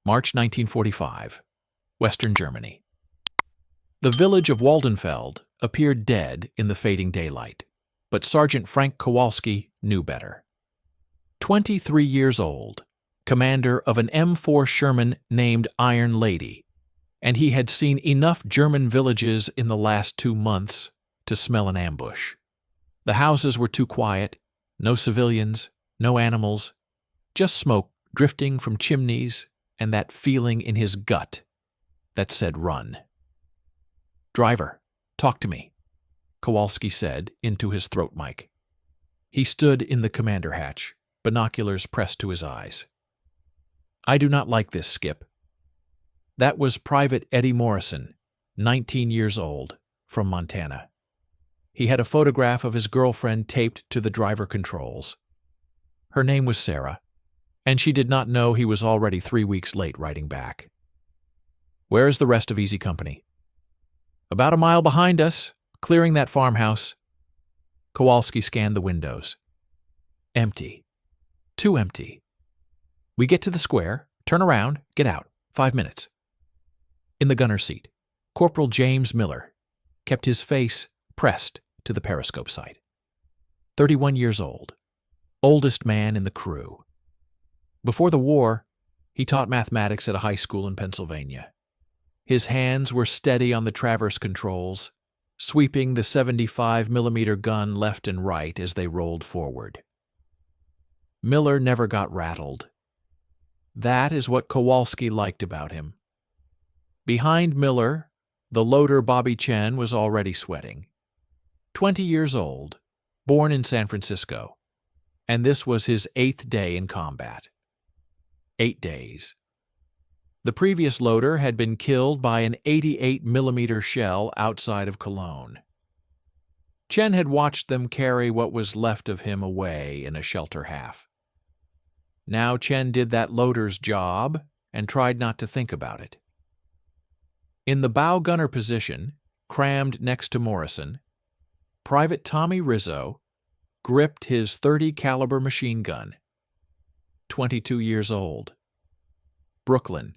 March 1945, Western Germany. The village of Waldenfeld appeared dead in the fading daylight, but Sergeant Frank Kowalski knew better. 23 years old, commander of an M4 Sherman named Iron Lady, and he had seen enough German villages in the last 2 months to smell an ambush. The houses were too quiet, no civilians, no animals, just smoke drifting from chimneys and that feeling in his gut that said run. "Driver, talk to me," Kowalski said into his throat mic. He stood in the commander hatch, binoculars pressed to his eyes. "I do not like this, Skip." That was Private Eddie Morrison, 19 years old, from Montana. He had a photograph of his girlfriend taped to the driver controls. Her name was Sarah, and she did not know he was already 3 weeks late writing back. "Where is the rest of Easy Company?" "About a mile behind us, clearing that farmhouse." Kowalski scanned the windows. Empty. Too empty. "We get to the square, turn around, get out. 5 minutes. In the gunner's seat, Corporal James Miller kept his face pressed to the periscope sight. 31 years old, oldest man in the crew. Before the war, he taught mathematics at a high school in Pennsylvania. His hands were steady on the traverse controls, sweeping the 75-millimeter gun left and right as they rolled forward. Miller never got rattled. That is what Kowalski liked about him. Behind Miller, the loader Bobby Chen was already sweating. 20 years old, born in San Francisco, and this was his 8th day in combat. 8 days. The previous loader had been killed by an 88-millimeter shell outside of Cologne. Chen had watched them carry what was left of him away in a shelter half. Now Chen did that loader's job and tried not to think about it. In the bow gunner position, crammed next to Morrison, Private Tommy Rizzo gripped his .30 caliber machine gun. 22 years old. Brooklyn.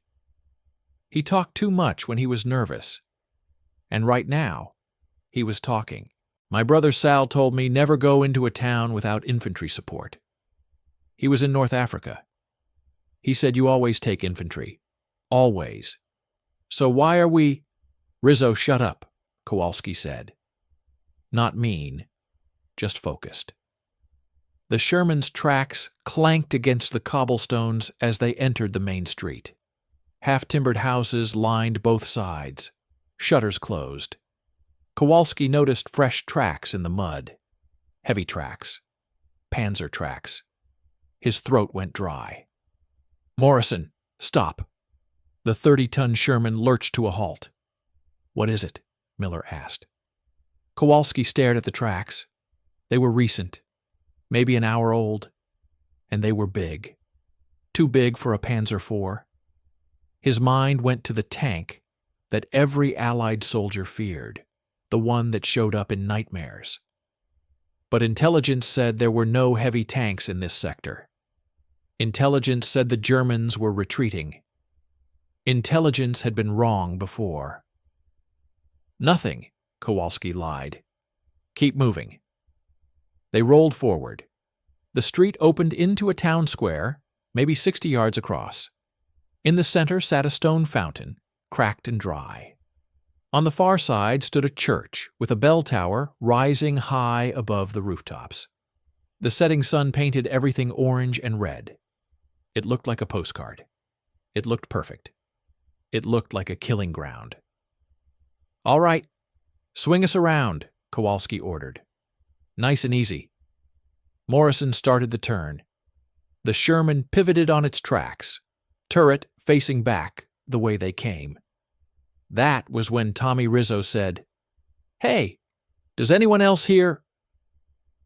He talked too much when he was nervous. And right now, he was talking. "My brother Sal told me never go into a town without infantry support. He was in North Africa. He said you always take infantry. Always. So why are we—" "Rizzo, shut up," Kowalski said. Not mean, just focused. The Sherman's tracks clanked against the cobblestones as they entered the main street. Half-timbered houses lined both sides, shutters closed. Kowalski noticed fresh tracks in the mud. Heavy tracks. Panzer tracks. His throat went dry. "Morrison, stop." The 30-ton Sherman lurched to a halt. "What is it?" Miller asked. Kowalski stared at the tracks. They were recent, maybe an hour old, and they were big. Too big for a Panzer IV. His mind went to the tank that every Allied soldier feared, the one that showed up in nightmares. But intelligence said there were no heavy tanks in this sector. Intelligence said the Germans were retreating. Intelligence had been wrong before. "Nothing," Kowalski lied. "Keep moving." They rolled forward. The street opened into a town square, maybe 60 yards across. In the center sat a stone fountain, cracked and dry. On the far side stood a church with a bell tower rising high above the rooftops. The setting sun painted everything orange and red. It looked like a postcard. It looked perfect. It looked like a killing ground. "All right, swing us around," Kowalski ordered. "Nice and easy." Morrison started the turn. The Sherman pivoted on its tracks, turret facing back the way they came. That was when Tommy Rizzo said, "Hey, does anyone else hear?"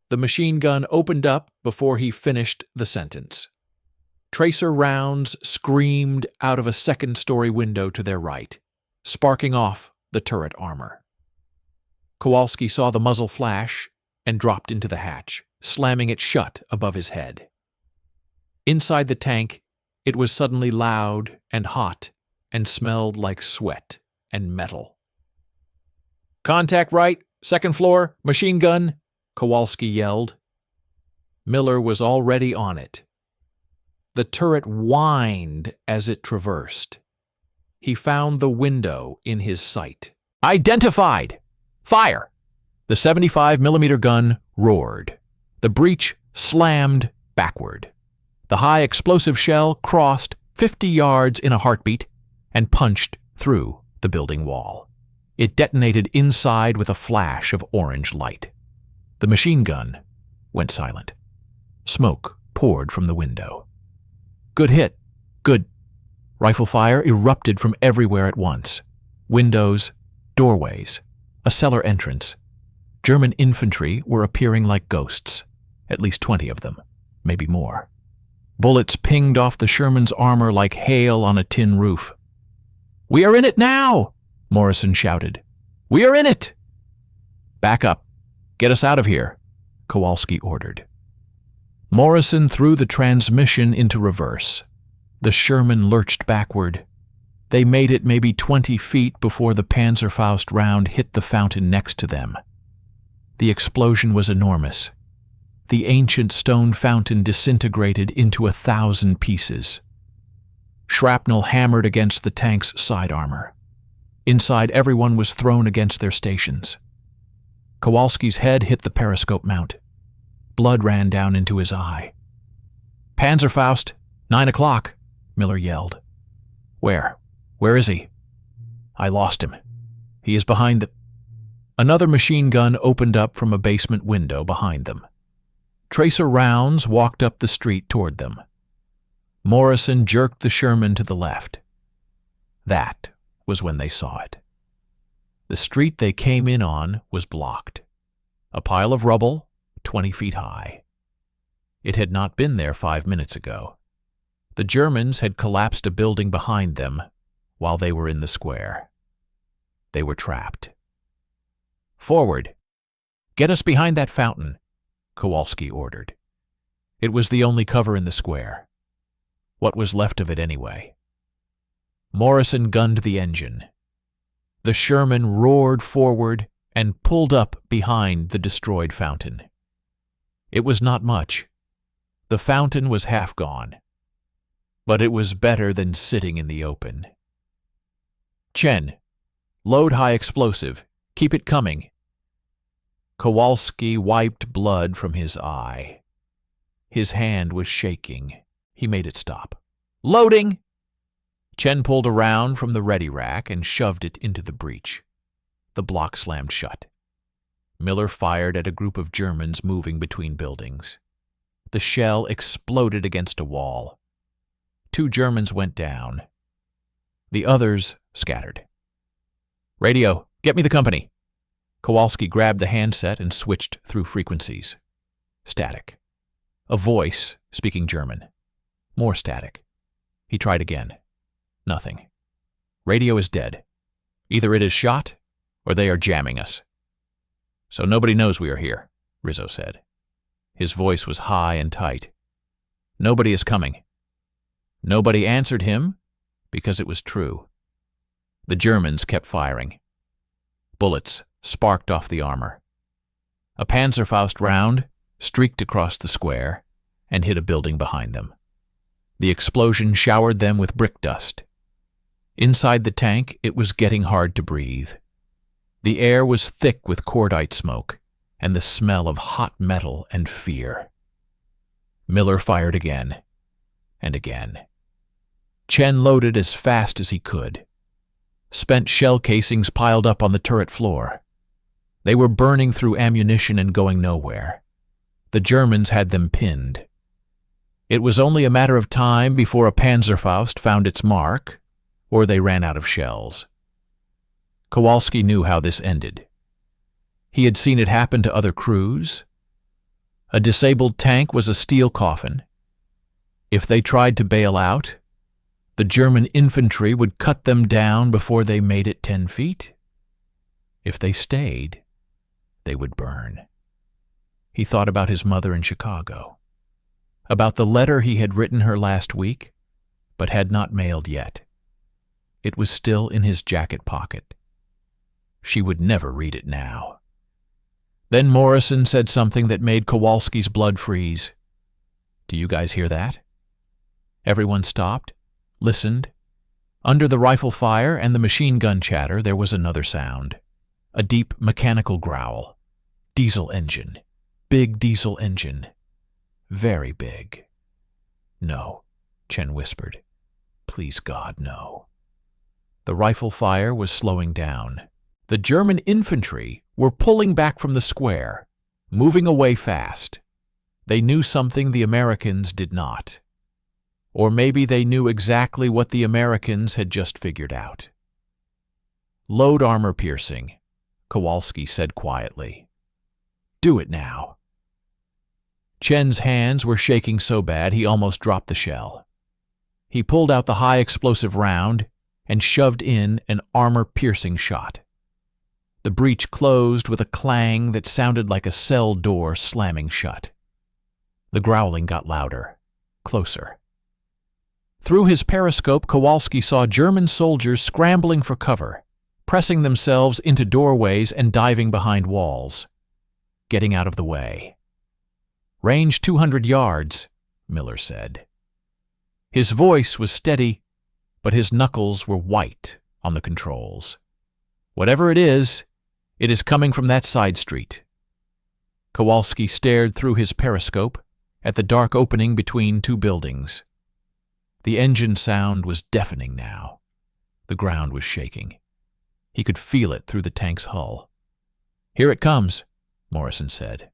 The machine gun opened up before he finished the sentence. Tracer rounds screamed out of a second-story window to their right, sparking off the turret armor. Kowalski saw the muzzle flash and dropped into the hatch, slamming it shut above his head. Inside the tank, It was suddenly loud and hot and smelled like sweat and metal. "Contact right, second floor, machine gun," Kowalski yelled. Miller was already on it. The turret whined as it traversed. He found the window in his sight. "Identified! Fire!" The 75mm gun roared. The breech slammed backward. The high explosive shell crossed 50 yards in a heartbeat and punched through the building wall. It detonated inside with a flash of orange light. The machine gun went silent. Smoke poured from the window. "Good hit. Good." Rifle fire erupted from everywhere at once. Windows, doorways, a cellar entrance. German infantry were appearing like ghosts, at least 20 of them, maybe more. Bullets pinged off the Sherman's armor like hail on a tin roof. "We are in it now!" Morrison shouted. "We are in it!" "Back up. Get us out of here," Kowalski ordered. Morrison threw the transmission into reverse. The Sherman lurched backward. They made it maybe 20 feet before the Panzerfaust round hit the fountain next to them. The explosion was enormous. The ancient stone fountain disintegrated into 1,000 pieces. Shrapnel hammered against the tank's side armor. Inside, everyone was thrown against their stations. Kowalski's head hit the periscope mount. Blood ran down into his eye. "Panzerfaust, 9 o'clock, Miller yelled. "Where? Where is he?" "I lost him. He is behind the—" Another machine gun opened up from a basement window behind them. Tracer rounds walked up the street toward them. Morrison jerked the Sherman to the left. That was when they saw it. The street they came in on was blocked. A pile of rubble, 20 feet high. It had not been there 5 minutes ago. The Germans had collapsed a building behind them while they were in the square. They were trapped. "Forward! Get us behind that fountain," Kowalski ordered. It was the only cover in the square. What was left of it anyway? Morrison gunned the engine. The Sherman roared forward and pulled up behind the destroyed fountain. It was not much. The fountain was half gone. But it was better than sitting in the open. "Chen, load high explosive. Keep it coming." Kowalski wiped blood from his eye. His hand was shaking. He made it stop. "Loading!" Chen pulled around from the ready rack and shoved it into the breech. The block slammed shut. Miller fired at a group of Germans moving between buildings. The shell exploded against a wall. 2 Germans went down. The others scattered. "Radio, get me the company." Kowalski grabbed the handset and switched through frequencies. Static. A voice speaking German. More static. He tried again. Nothing. "Radio is dead. Either it is shot, or they are jamming us." "So nobody knows we are here," Rizzo said. His voice was high and tight. "Nobody is coming." Nobody answered him because it was true. The Germans kept firing. Bullets sparked off the armor. A Panzerfaust round streaked across the square and hit a building behind them. The explosion showered them with brick dust. Inside the tank, it was getting hard to breathe. The air was thick with cordite smoke and the smell of hot metal and fear. Miller fired again and again. Chen loaded as fast as he could. Spent shell casings piled up on the turret floor. They were burning through ammunition and going nowhere. The Germans had them pinned. It was only a matter of time before a Panzerfaust found its mark, or they ran out of shells. Kowalski knew how this ended. He had seen it happen to other crews. A disabled tank was a steel coffin. If they tried to bail out, the German infantry would cut them down before they made it 10 feet. If they stayed, they would burn. He thought about his mother in Chicago, about the letter he had written her last week, but had not mailed yet. It was still in his jacket pocket. She would never read it now. Then Morrison said something that made Kowalski's blood freeze. "Do you guys hear that?" Everyone stopped, listened. Under the rifle fire and the machine gun chatter, there was another sound. A deep mechanical growl. Diesel engine. Big diesel engine. Very big. "No," Chen whispered. "Please God, no." The rifle fire was slowing down. The German infantry were pulling back from the square, moving away fast. They knew something the Americans did not. Or maybe they knew exactly what the Americans had just figured out. "Load armor piercing," Kowalski said quietly. "Do it now." Chen's hands were shaking so bad he almost dropped the shell. He pulled out the high-explosive round and shoved in an armor-piercing shot. The breech closed with a clang that sounded like a cell door slamming shut. The growling got louder, closer. Through his periscope, Kowalski saw German soldiers scrambling for cover, pressing themselves into doorways and diving behind walls, getting out of the way. "Range 200 yards, Miller said. His voice was steady, but his knuckles were white on the controls. "Whatever it is coming from that side street." Kowalski stared through his periscope at the dark opening between two buildings. The engine sound was deafening now. The ground was shaking. He could feel it through the tank's hull. "Here it comes," Morrison said.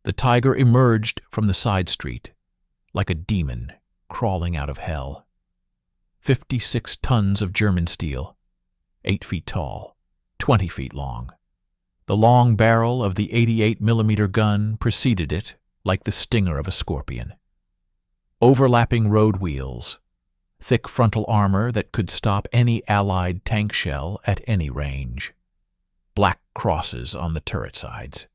The Tiger emerged from the side street, like a demon crawling out of hell. 56 tons of German steel, 8 feet tall, 20 feet long. The long barrel of the 88mm gun preceded it like the stinger of a scorpion. Overlapping road wheels, thick frontal armor that could stop any Allied tank shell at any range. Black crosses on the turret sides.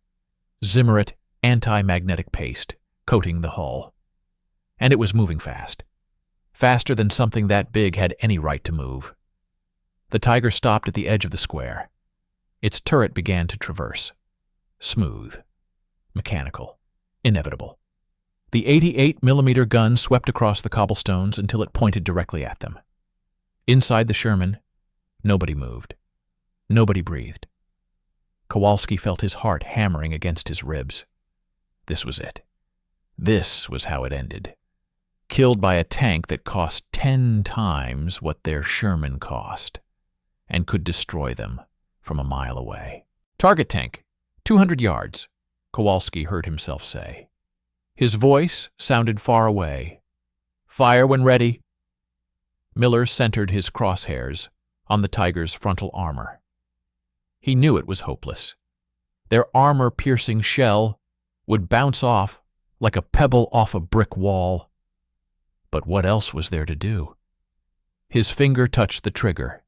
Zimmerit anti-magnetic paste coating the hull. And it was moving fast. Faster than something that big had any right to move. The Tiger stopped at the edge of the square. Its turret began to traverse. Smooth. Mechanical. Inevitable. The 88mm gun swept across the cobblestones until it pointed directly at them. Inside the Sherman, nobody moved. Nobody breathed. Kowalski felt his heart hammering against his ribs. This was it. This was how it ended. Killed by a tank that cost 10 times what their Sherman cost, and could destroy them from a mile away. "Target tank, 200 yards, Kowalski heard himself say. His voice sounded far away. "Fire when ready." Miller centered his crosshairs on the Tiger's frontal armor. He knew it was hopeless. Their armor-piercing shell would bounce off like a pebble off a brick wall. But what else was there to do? His finger touched the trigger.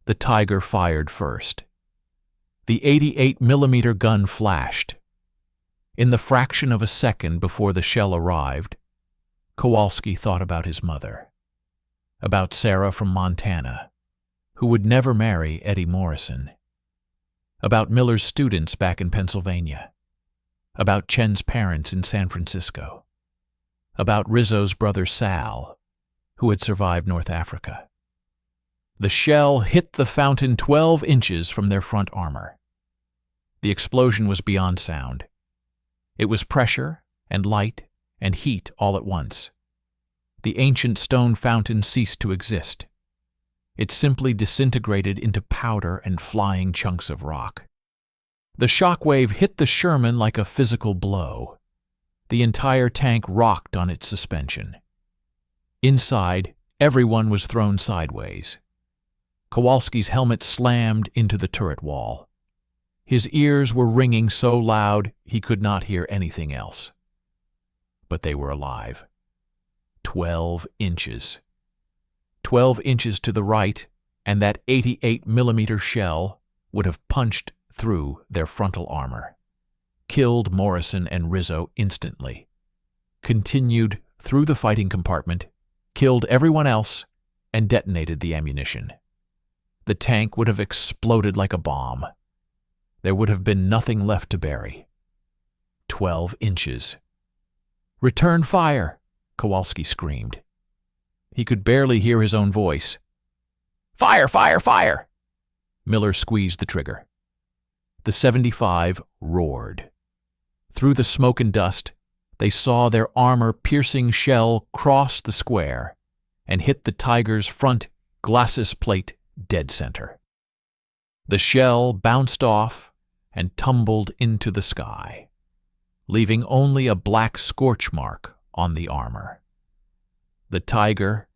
The Tiger fired first. The 88mm gun flashed. In the fraction of a second before the shell arrived, Kowalski thought about his mother, about Sarah from Montana, who would never marry Eddie Morrison, about Miller's students back in Pennsylvania, about Chen's parents in San Francisco, about Rizzo's brother Sal, who had survived North Africa. The shell hit the fountain 12 inches from their front armor. The explosion was beyond sound. It was pressure and light and heat all at once. The ancient stone fountain ceased to exist. It simply disintegrated into powder and flying chunks of rock. The shockwave hit the Sherman like a physical blow. The entire tank rocked on its suspension. Inside, everyone was thrown sideways. Kowalski's helmet slammed into the turret wall. His ears were ringing so loud he could not hear anything else. But they were alive. 12 inches. 12 inches to the right, and that 88mm shell would have punched through their frontal armor. Killed Morrison and Rizzo instantly. Continued through the fighting compartment killed everyone else, and detonated the ammunition. The tank would have exploded like a bomb. There would have been nothing left to bury. 12 inches. "Return fire!" Kowalski screamed. He could barely hear his own voice. "Fire! Fire! Fire!" Miller squeezed the trigger. The 75 roared. Through the smoke and dust, they saw their armor-piercing shell cross the square and hit the Tiger's front glacis plate dead center. The shell bounced off and tumbled into the sky, leaving only a black scorch mark on the armor. The Tiger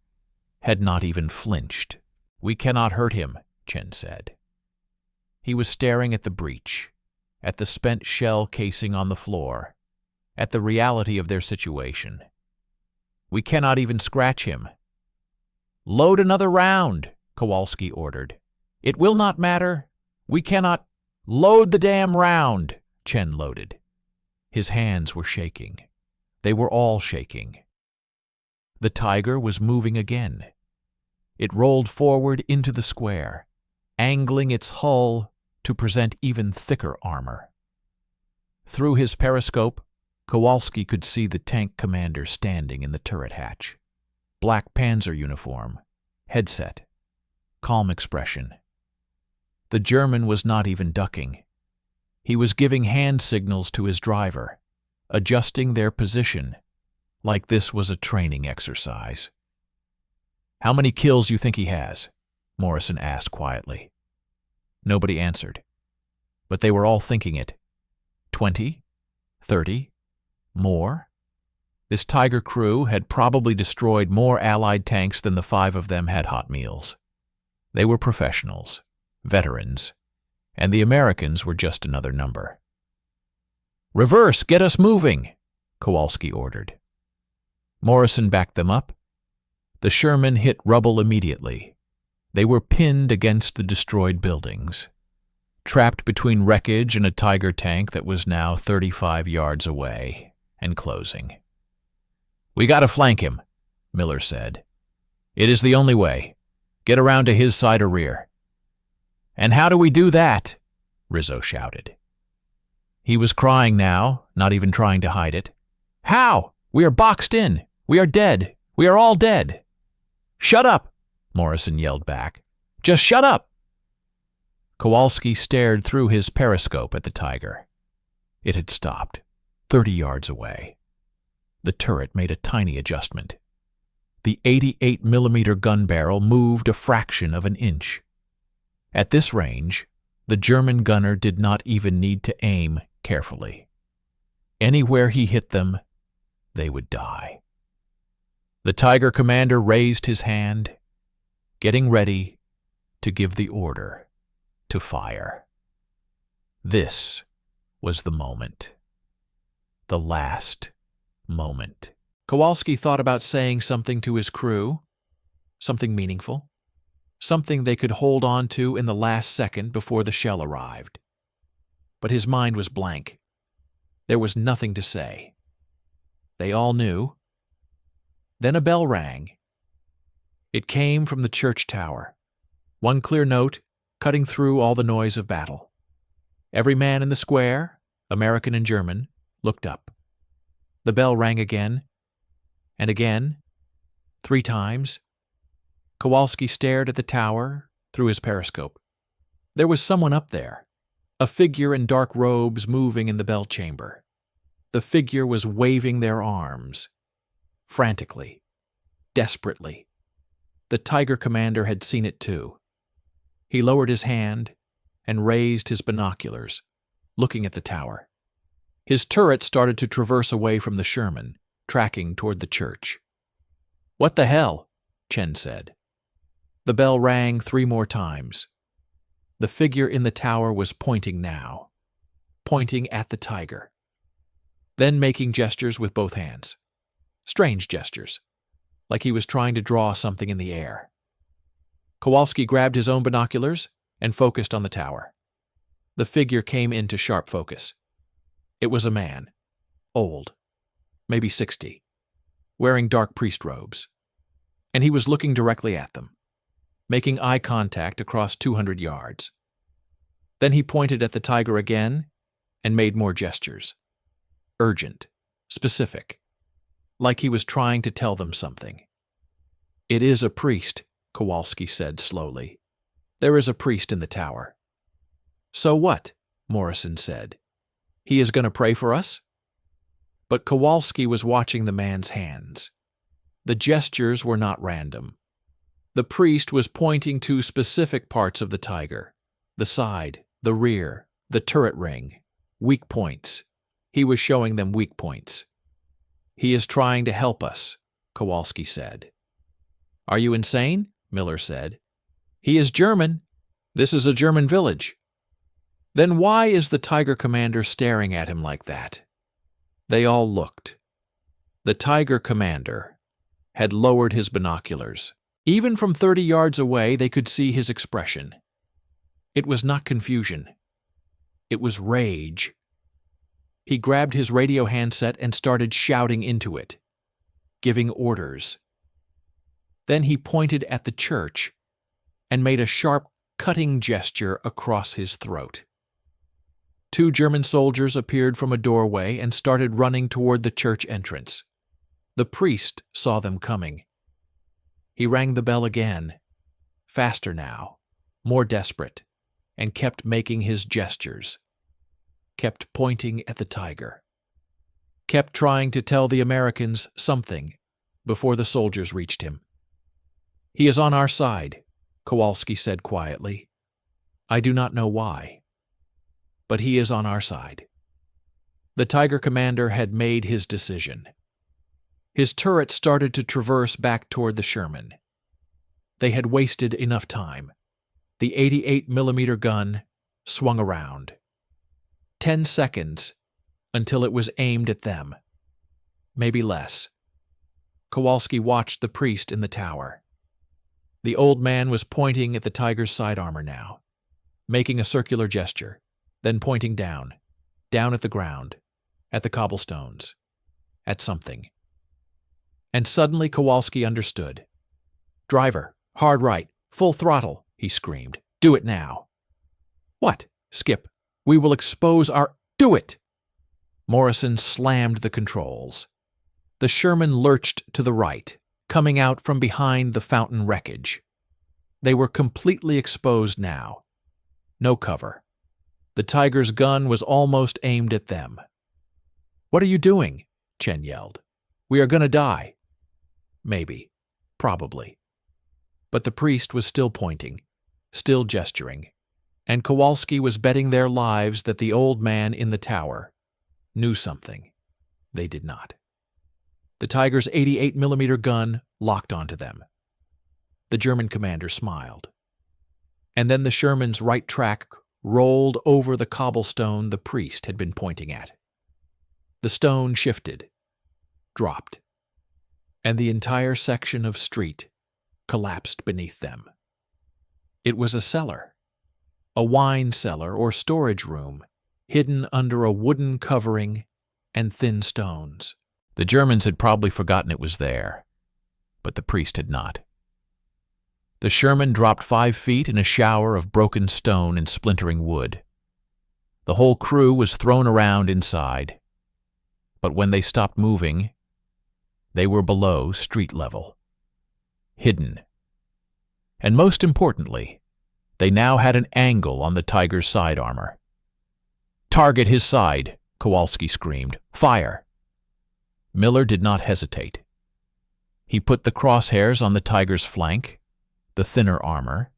had not even flinched. "We cannot hurt him," Chen said. He was staring at the breach, at the spent shell casing on the floor, at the reality of their situation. "We cannot even scratch him." "Load another round," Kowalski ordered. "It will not matter. We cannot—" "Load the damn round," Chen loaded. His hands were shaking. They were all shaking. The Tiger was moving again. It rolled forward into the square, angling its hull to present even thicker armor. Through his periscope, Kowalski could see the tank commander standing in the turret hatch. Black Panzer uniform, headset, calm expression. The German was not even ducking. He was giving hand signals to his driver, adjusting their position, like this was a training exercise. "How many kills you think he has?" Morrison asked quietly. Nobody answered, but they were all thinking it. 20? 30? More? This Tiger crew had probably destroyed more Allied tanks than the 5 of them had hot meals. They were professionals, veterans, and the Americans were just another number. "Reverse, get us moving," Kowalski ordered. Morrison backed them up. The Sherman hit rubble immediately. They were pinned against the destroyed buildings, trapped between wreckage and a Tiger tank that was now 35 yards away and closing. "We gotta flank him," Miller said. "It is the only way. Get around to his side or rear." "And how do we do that?" Rizzo shouted. He was crying now, not even trying to hide it. "How? We are boxed in. We are dead. We are all dead." "Shut up!" Morrison yelled back. "Just shut up!" Kowalski stared through his periscope at the Tiger. It had stopped, 30 yards away. The turret made a tiny adjustment. The 88mm gun barrel moved a fraction of an inch. At this range, the German gunner did not even need to aim carefully. Anywhere he hit them, they would die. The Tiger commander raised his hand, getting ready to give the order to fire. This was the moment. The last moment. Kowalski thought about saying something to his crew, something meaningful, something they could hold on to in the last second before the shell arrived. But his mind was blank. There was nothing to say. They all knew. Then a bell rang. It came from the church tower, one clear note cutting through all the noise of battle. Every man in the square, American and German, looked up. The bell rang again, and again, 3 times. Kowalski stared at the tower through his periscope. There was someone up there, a figure in dark robes moving in the bell chamber. The figure was waving their arms, frantically, desperately. The Tiger commander had seen it too. He lowered his hand and raised his binoculars, looking at the tower. His turret started to traverse away from the Sherman, tracking toward the church. "What the hell?" Chen said. The bell rang 3 more times. The figure in the tower was pointing now, pointing at the Tiger, then making gestures with both hands. Strange gestures, like he was trying to draw something in the air. Kowalski grabbed his own binoculars and focused on the tower. The figure came into sharp focus. It was a man, old, maybe 60, wearing dark priest robes. and he was looking directly at them, making eye contact across 200 yards. Then he pointed at the tiger again and made more gestures. Urgent, specific, like he was trying to tell them something. "It is a priest," Kowalski said slowly. "There is a priest in the tower." "So what?" Morrison said. "He is going to pray for us?" But Kowalski was watching the man's hands. The gestures were not random. The priest was pointing to specific parts of the tiger: the side, the rear, the turret ring, weak points. He was showing them weak points. "He is trying to help us," Kowalski said. "Are you insane?" Miller said. "He is German. This is a German village." "Then why is the tiger commander staring at him like that?" They all looked. The tiger commander had lowered his binoculars. Even from 30 yards away, they could see his expression. It was not confusion. It was rage. He grabbed his radio handset and started shouting into it, giving orders. Then he pointed at the church and made a sharp, cutting gesture across his throat. 2 German soldiers appeared from a doorway and started running toward the church entrance. The priest saw them coming. He rang the bell again, faster now, more desperate, and kept making his gestures, kept pointing at the tiger, kept trying to tell the Americans something before the soldiers reached him. "He is on our side," Kowalski said quietly. "I do not know why, but he is on our side." The tiger commander had made his decision. His turret started to traverse back toward the Sherman. They had wasted enough time. The 88mm gun swung around. 10 seconds until it was aimed at them. Maybe less. Kowalski watched the priest in the tower. The old man was pointing at the tiger's side armor now, making a circular gesture, then pointing down at the ground, at the cobblestones, at something. And suddenly Kowalski understood. "Driver, hard right, full throttle," he screamed. "Do it now." "What, Skip? We will expose our—" "Do it!" Morrison slammed the controls. The Sherman lurched to the right, coming out from behind the fountain wreckage. They were completely exposed now. No cover. The tiger's gun was almost aimed at them. "What are you doing?" Chen yelled. "We are going to die." Maybe. Probably. But the priest was still pointing, still gesturing, and Kowalski was betting their lives that the old man in the tower knew something they did not. The tiger's 88mm gun locked onto them. The German commander smiled. And then the Sherman's right track rolled over the cobblestone the priest had been pointing at. The stone shifted, dropped, and the entire section of street collapsed beneath them. It was a cellar, a wine cellar or storage room, hidden under a wooden covering and thin stones. The Germans had probably forgotten it was there, but the priest had not. The Sherman dropped 5 feet in a shower of broken stone and splintering wood. The whole crew was thrown around inside, but when they stopped moving, they were below street level, hidden. And most importantly, they now had an angle on the tiger's side armor. "Target his side," Kowalski screamed. "Fire!" Miller did not hesitate. He put the crosshairs on the tiger's flank, the thinner armor,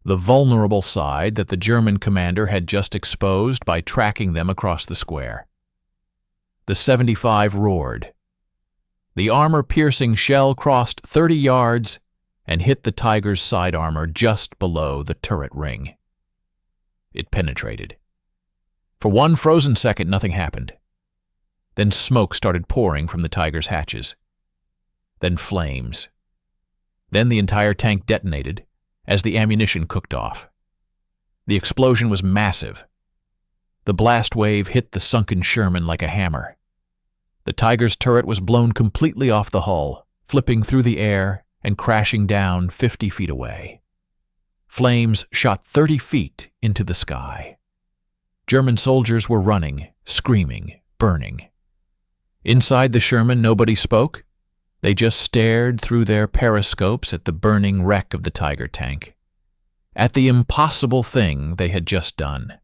the vulnerable side that the German commander had just exposed by tracking them across the square. The 75 roared. The armor-piercing shell crossed 30 yards and hit the tiger's side armor just below the turret ring. It penetrated. For one frozen second, nothing happened. Then smoke started pouring from the tiger's hatches. Then flames. Then the entire tank detonated as the ammunition cooked off. The explosion was massive. The blast wave hit the sunken Sherman like a hammer. The tiger's turret was blown completely off the hull, flipping through the air and crashing down 50 feet away. Flames shot 30 feet into the sky. German soldiers were running, screaming, burning. Inside the Sherman, nobody spoke. They just stared through their periscopes at the burning wreck of the Tiger tank, at the impossible thing they had just done.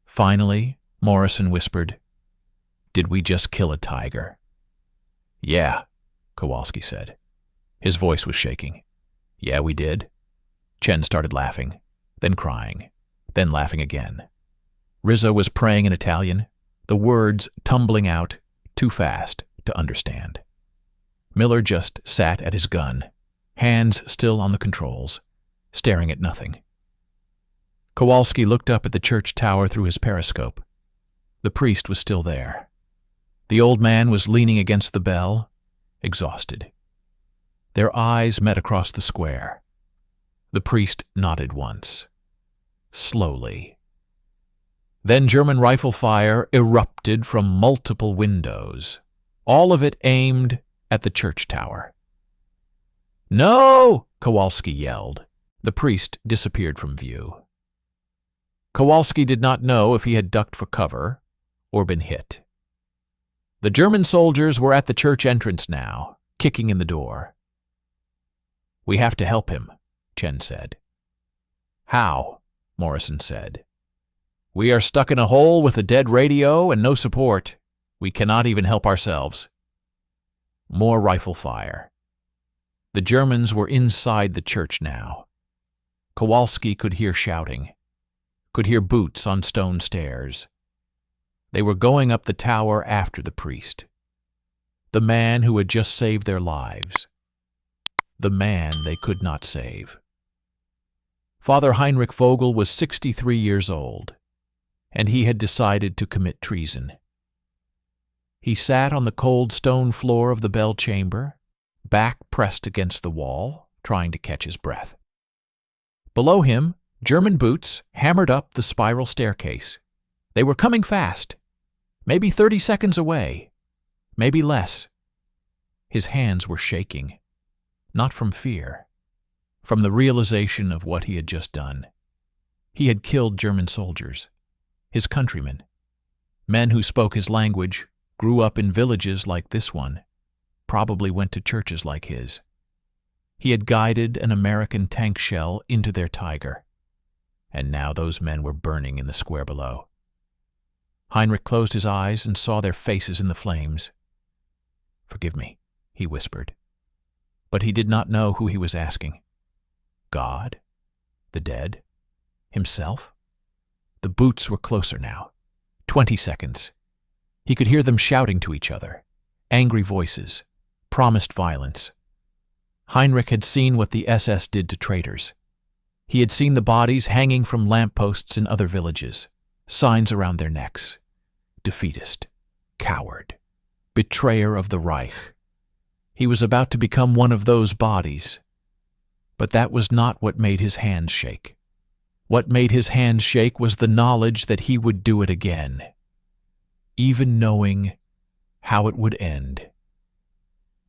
Finally, Morrison whispered, "Did we just kill a tiger?" "Yeah," Kowalski said. His voice was shaking. "Yeah, we did." Chen started laughing, then crying, then laughing again. Rizzo was praying in Italian, the words tumbling out too fast to understand. Miller just sat at his gun, hands still on the controls, staring at nothing. Kowalski looked up at the church tower through his periscope. The priest was still there. The old man was leaning against the bell, exhausted. Their eyes met across the square. The priest nodded once, slowly. Then German rifle fire erupted from multiple windows, all of it aimed at the church tower. "No!" Kowalski yelled. The priest disappeared from view. Kowalski did not know if he had ducked for cover or been hit. The German soldiers were at the church entrance now, kicking in the door. "We have to help him," Chen said. "How?" Morrison said. "We are stuck in a hole with a dead radio and no support. We cannot even help ourselves." More rifle fire. The Germans were inside the church now. Kowalski could hear shouting, could hear boots on stone stairs. They were going up the tower after the priest, the man who had just saved their lives, the man they could not save. Father Heinrich Vogel was 63 years old, and he had decided to commit treason. He sat on the cold stone floor of the bell chamber, back pressed against the wall, trying to catch his breath. Below him, German boots hammered up the spiral staircase. They were coming fast, maybe 30 seconds away, maybe less. His hands were shaking, not from fear, from the realization of what he had just done. He had killed German soldiers, his countrymen, men who spoke his language, grew up in villages like this one, probably went to churches like his. He had guided an American tank shell into their Tiger, and now those men were burning in the square below. Heinrich closed his eyes and saw their faces in the flames. "Forgive me," he whispered. But he did not know who he was asking. God? The dead? Himself? The boots were closer now. 20 seconds. He could hear them shouting to each other, angry voices, promised violence. Heinrich had seen what the SS did to traitors. He had seen the bodies hanging from lampposts in other villages, signs around their necks. Defeatist, coward, betrayer of the Reich. He was about to become one of those bodies. But that was not what made his hands shake. What made his hands shake was the knowledge that he would do it again, even knowing how it would end.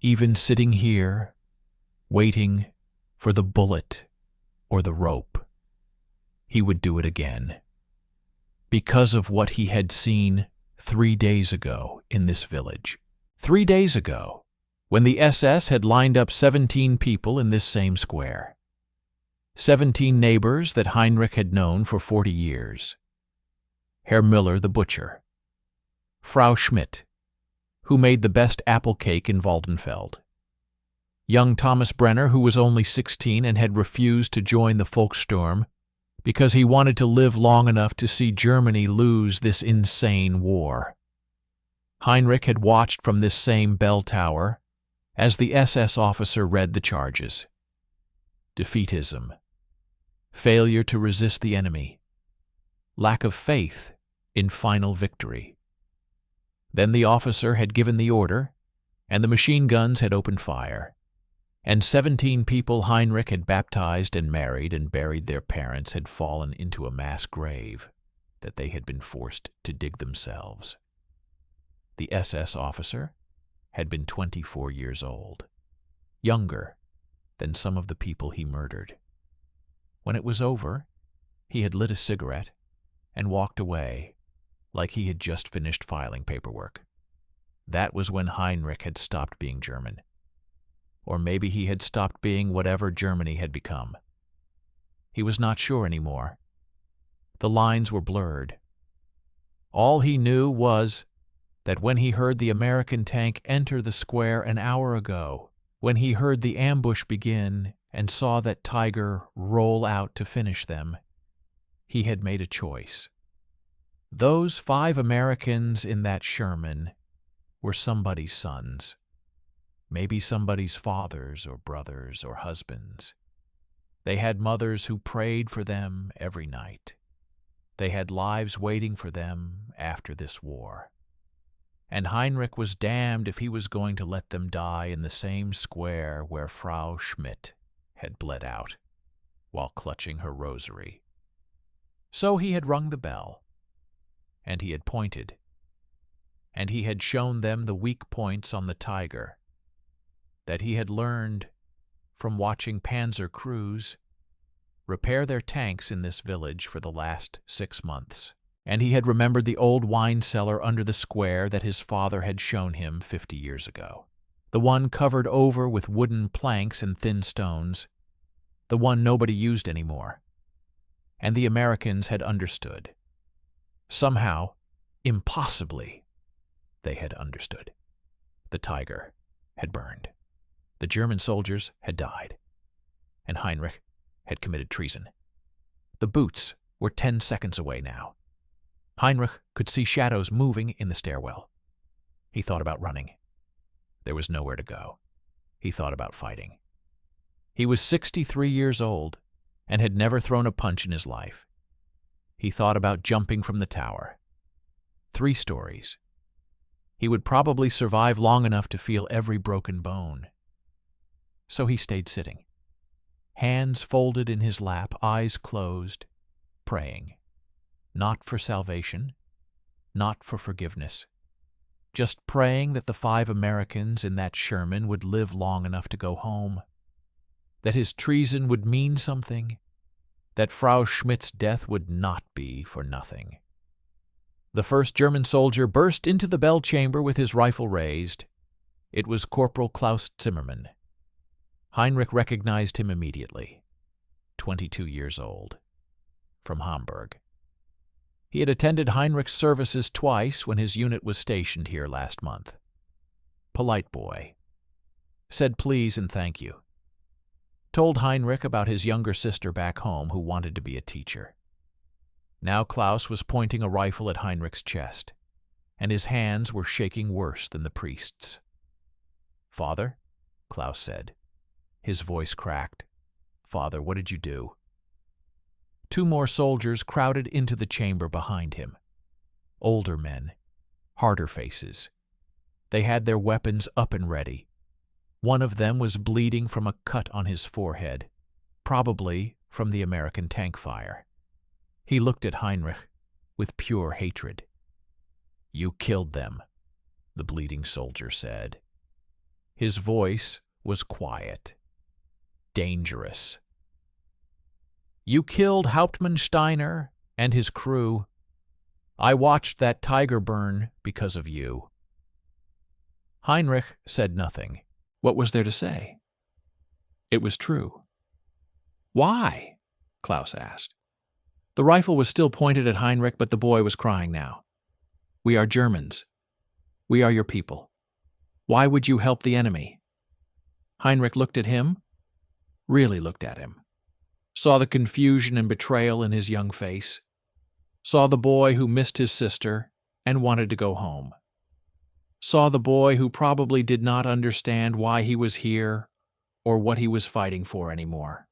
Even sitting here, waiting for the bullet or the rope, he would do it again. Because of what he had seen 3 days ago in this village. 3 days ago, when the SS had lined up 17 people in this same square. 17 neighbors that Heinrich had known for 40 years. Herr Müller the butcher. Frau Schmidt, who made the best apple cake in Waldenfeld. Young Thomas Brenner, who was only 16 and had refused to join the Volkssturm because he wanted to live long enough to see Germany lose this insane war. Heinrich had watched from this same bell tower as the SS officer read the charges. Defeatism. Failure to resist the enemy. Lack of faith in final victory. Then the officer had given the order, and the machine guns had opened fire, and 17 people Heinrich had baptized and married and buried their parents had fallen into a mass grave that they had been forced to dig themselves. The SS officer had been 24 years old, younger than some of the people he murdered. When it was over, he had lit a cigarette and walked away like he had just finished filing paperwork. That was when Heinrich had stopped being German. Or maybe he had stopped being whatever Germany had become. He was not sure anymore. The lines were blurred. All he knew was that when he heard the American tank enter the square an hour ago, when he heard the ambush begin and saw that Tiger roll out to finish them, he had made a choice. Those 5 Americans in that Sherman were somebody's sons, maybe somebody's fathers or brothers or husbands. They had mothers who prayed for them every night. They had lives waiting for them after this war. And Heinrich was damned if he was going to let them die in the same square where Frau Schmidt had bled out while clutching her rosary. So he had rung the bell, and he had pointed, and he had shown them the weak points on the Tiger that he had learned from watching Panzer crews repair their tanks in this village for the last 6 months. And he had remembered the old wine cellar under the square that his father had shown him 50 years ago. The one covered over with wooden planks and thin stones. The one nobody used anymore. And the Americans had understood. Somehow, impossibly, they had understood. The Tiger had burned. The German soldiers had died. And Heinrich had committed treason. The boots were 10 seconds away now. Heinrich could see shadows moving in the stairwell. He thought about running. There was nowhere to go. He thought about fighting. He was 63 years old and had never thrown a punch in his life. He thought about jumping from the tower. 3 stories. He would probably survive long enough to feel every broken bone. So he stayed sitting, hands folded in his lap, eyes closed, praying. Not for salvation, not for forgiveness, just praying that the 5 Americans in that Sherman would live long enough to go home, that his treason would mean something, that Frau Schmidt's death would not be for nothing. The first German soldier burst into the bell chamber with his rifle raised. It was Corporal Klaus Zimmermann. Heinrich recognized him immediately. 22 years old. From Hamburg. He had attended Heinrich's services twice when his unit was stationed here last month. Polite boy. Said please and thank you. Told Heinrich about his younger sister back home who wanted to be a teacher. Now Klaus was pointing a rifle at Heinrich's chest, and his hands were shaking worse than the priest's. "Father?" Klaus said. His voice cracked. "Father, what did you do?" 2 more soldiers crowded into the chamber behind him. Older men, harder faces. They had their weapons up and ready. One of them was bleeding from a cut on his forehead, probably from the American tank fire. He looked at Heinrich with pure hatred. "You killed them," the bleeding soldier said. His voice was quiet, dangerous. "You killed Hauptmann Steiner and his crew. I watched that Tiger burn because of you." Heinrich said nothing. What was there to say? It was true. "Why?" Klaus asked. The rifle was still pointed at Heinrich, but the boy was crying now. "We are Germans. We are your people. Why would you help the enemy?" Heinrich looked at him, really looked at him. Saw the confusion and betrayal in his young face. Saw the boy who missed his sister and wanted to go home. Saw the boy who probably did not understand why he was here or what he was fighting for anymore.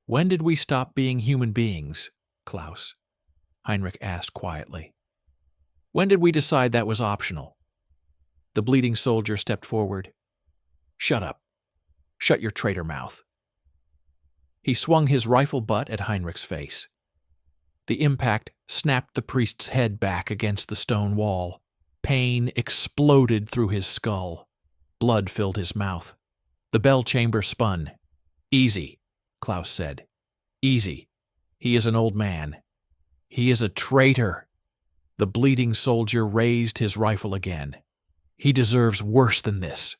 "When did we stop being human beings, Klaus?" Heinrich asked quietly. "When did we decide that was optional?" The bleeding soldier stepped forward. "Shut up. Shut your traitor mouth." He swung his rifle butt at Heinrich's face. The impact snapped the priest's head back against the stone wall. Pain exploded through his skull. Blood filled his mouth. The bell chamber spun. "Easy," Klaus said. "Easy. He is an old man. He is a traitor." The bleeding soldier raised his rifle again. "He deserves worse than this."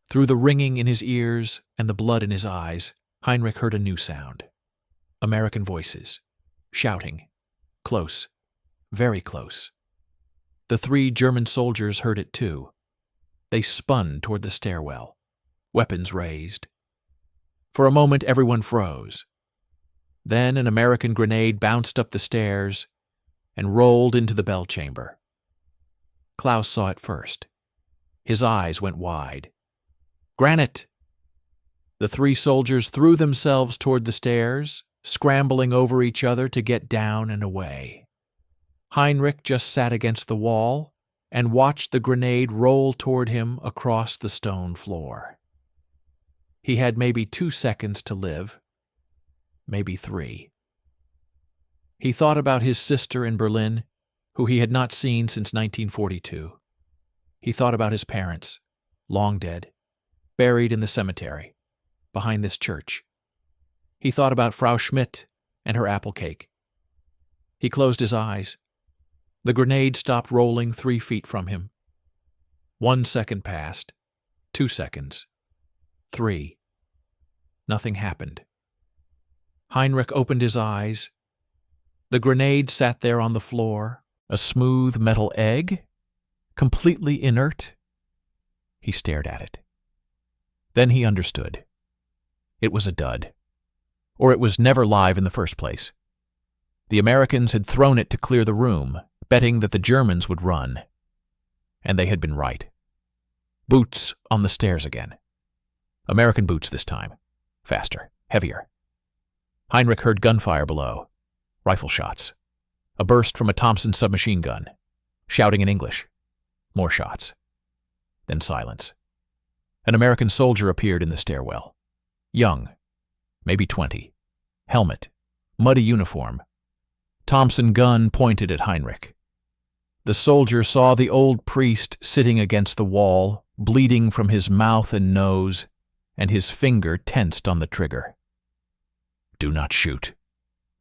Through the ringing in his ears and the blood in his eyes, Heinrich heard a new sound. American voices. Shouting. Close. Very close. The 3 German soldiers heard it too. They spun toward the stairwell, weapons raised. For a moment everyone froze. Then an American grenade bounced up the stairs and rolled into the bell chamber. Klaus saw it first. His eyes went wide. "Granite!" The 3 soldiers threw themselves toward the stairs, scrambling over each other to get down and away. Heinrich just sat against the wall and watched the grenade roll toward him across the stone floor. He had maybe 2 seconds to live, maybe 3. He thought about his sister in Berlin, who he had not seen since 1942. He thought about his parents, long dead, buried in the cemetery, behind this church. He thought about Frau Schmidt and her apple cake. He closed his eyes. The grenade stopped rolling 3 feet from him. 1 second passed, 2 seconds, 3. Nothing happened. Heinrich opened his eyes. The grenade sat there on the floor, a smooth metal egg, completely inert. He stared at it. Then he understood. It was a dud. Or it was never live in the first place. The Americans had thrown it to clear the room, betting that the Germans would run. And they had been right. Boots on the stairs again. American boots this time. Faster, heavier. Heinrich heard gunfire below. Rifle shots. A burst from a Thompson submachine gun. Shouting in English. More shots. Then silence. An American soldier appeared in the stairwell. Young. Maybe 20. Helmet. Muddy uniform. Thompson gun pointed at Heinrich. The soldier saw the old priest sitting against the wall, bleeding from his mouth and nose, and his finger tensed on the trigger. "Do not shoot,"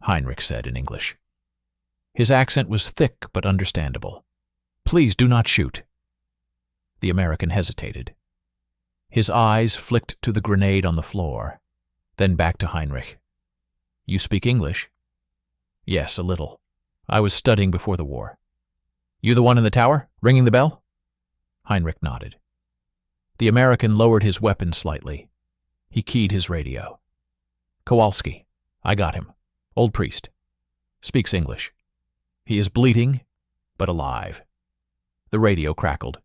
Heinrich said in English. His accent was thick but understandable. "Please do not shoot." The American hesitated. His eyes flicked to the grenade on the floor, then back to Heinrich. "You speak English?" "Yes, a little. I was studying before the war." "You the one in the tower, ringing the bell?" Heinrich nodded. The American lowered his weapon slightly. He keyed his radio. "Kowalski. I got him. Old priest. Speaks English. He is bleeding, but alive." The radio crackled.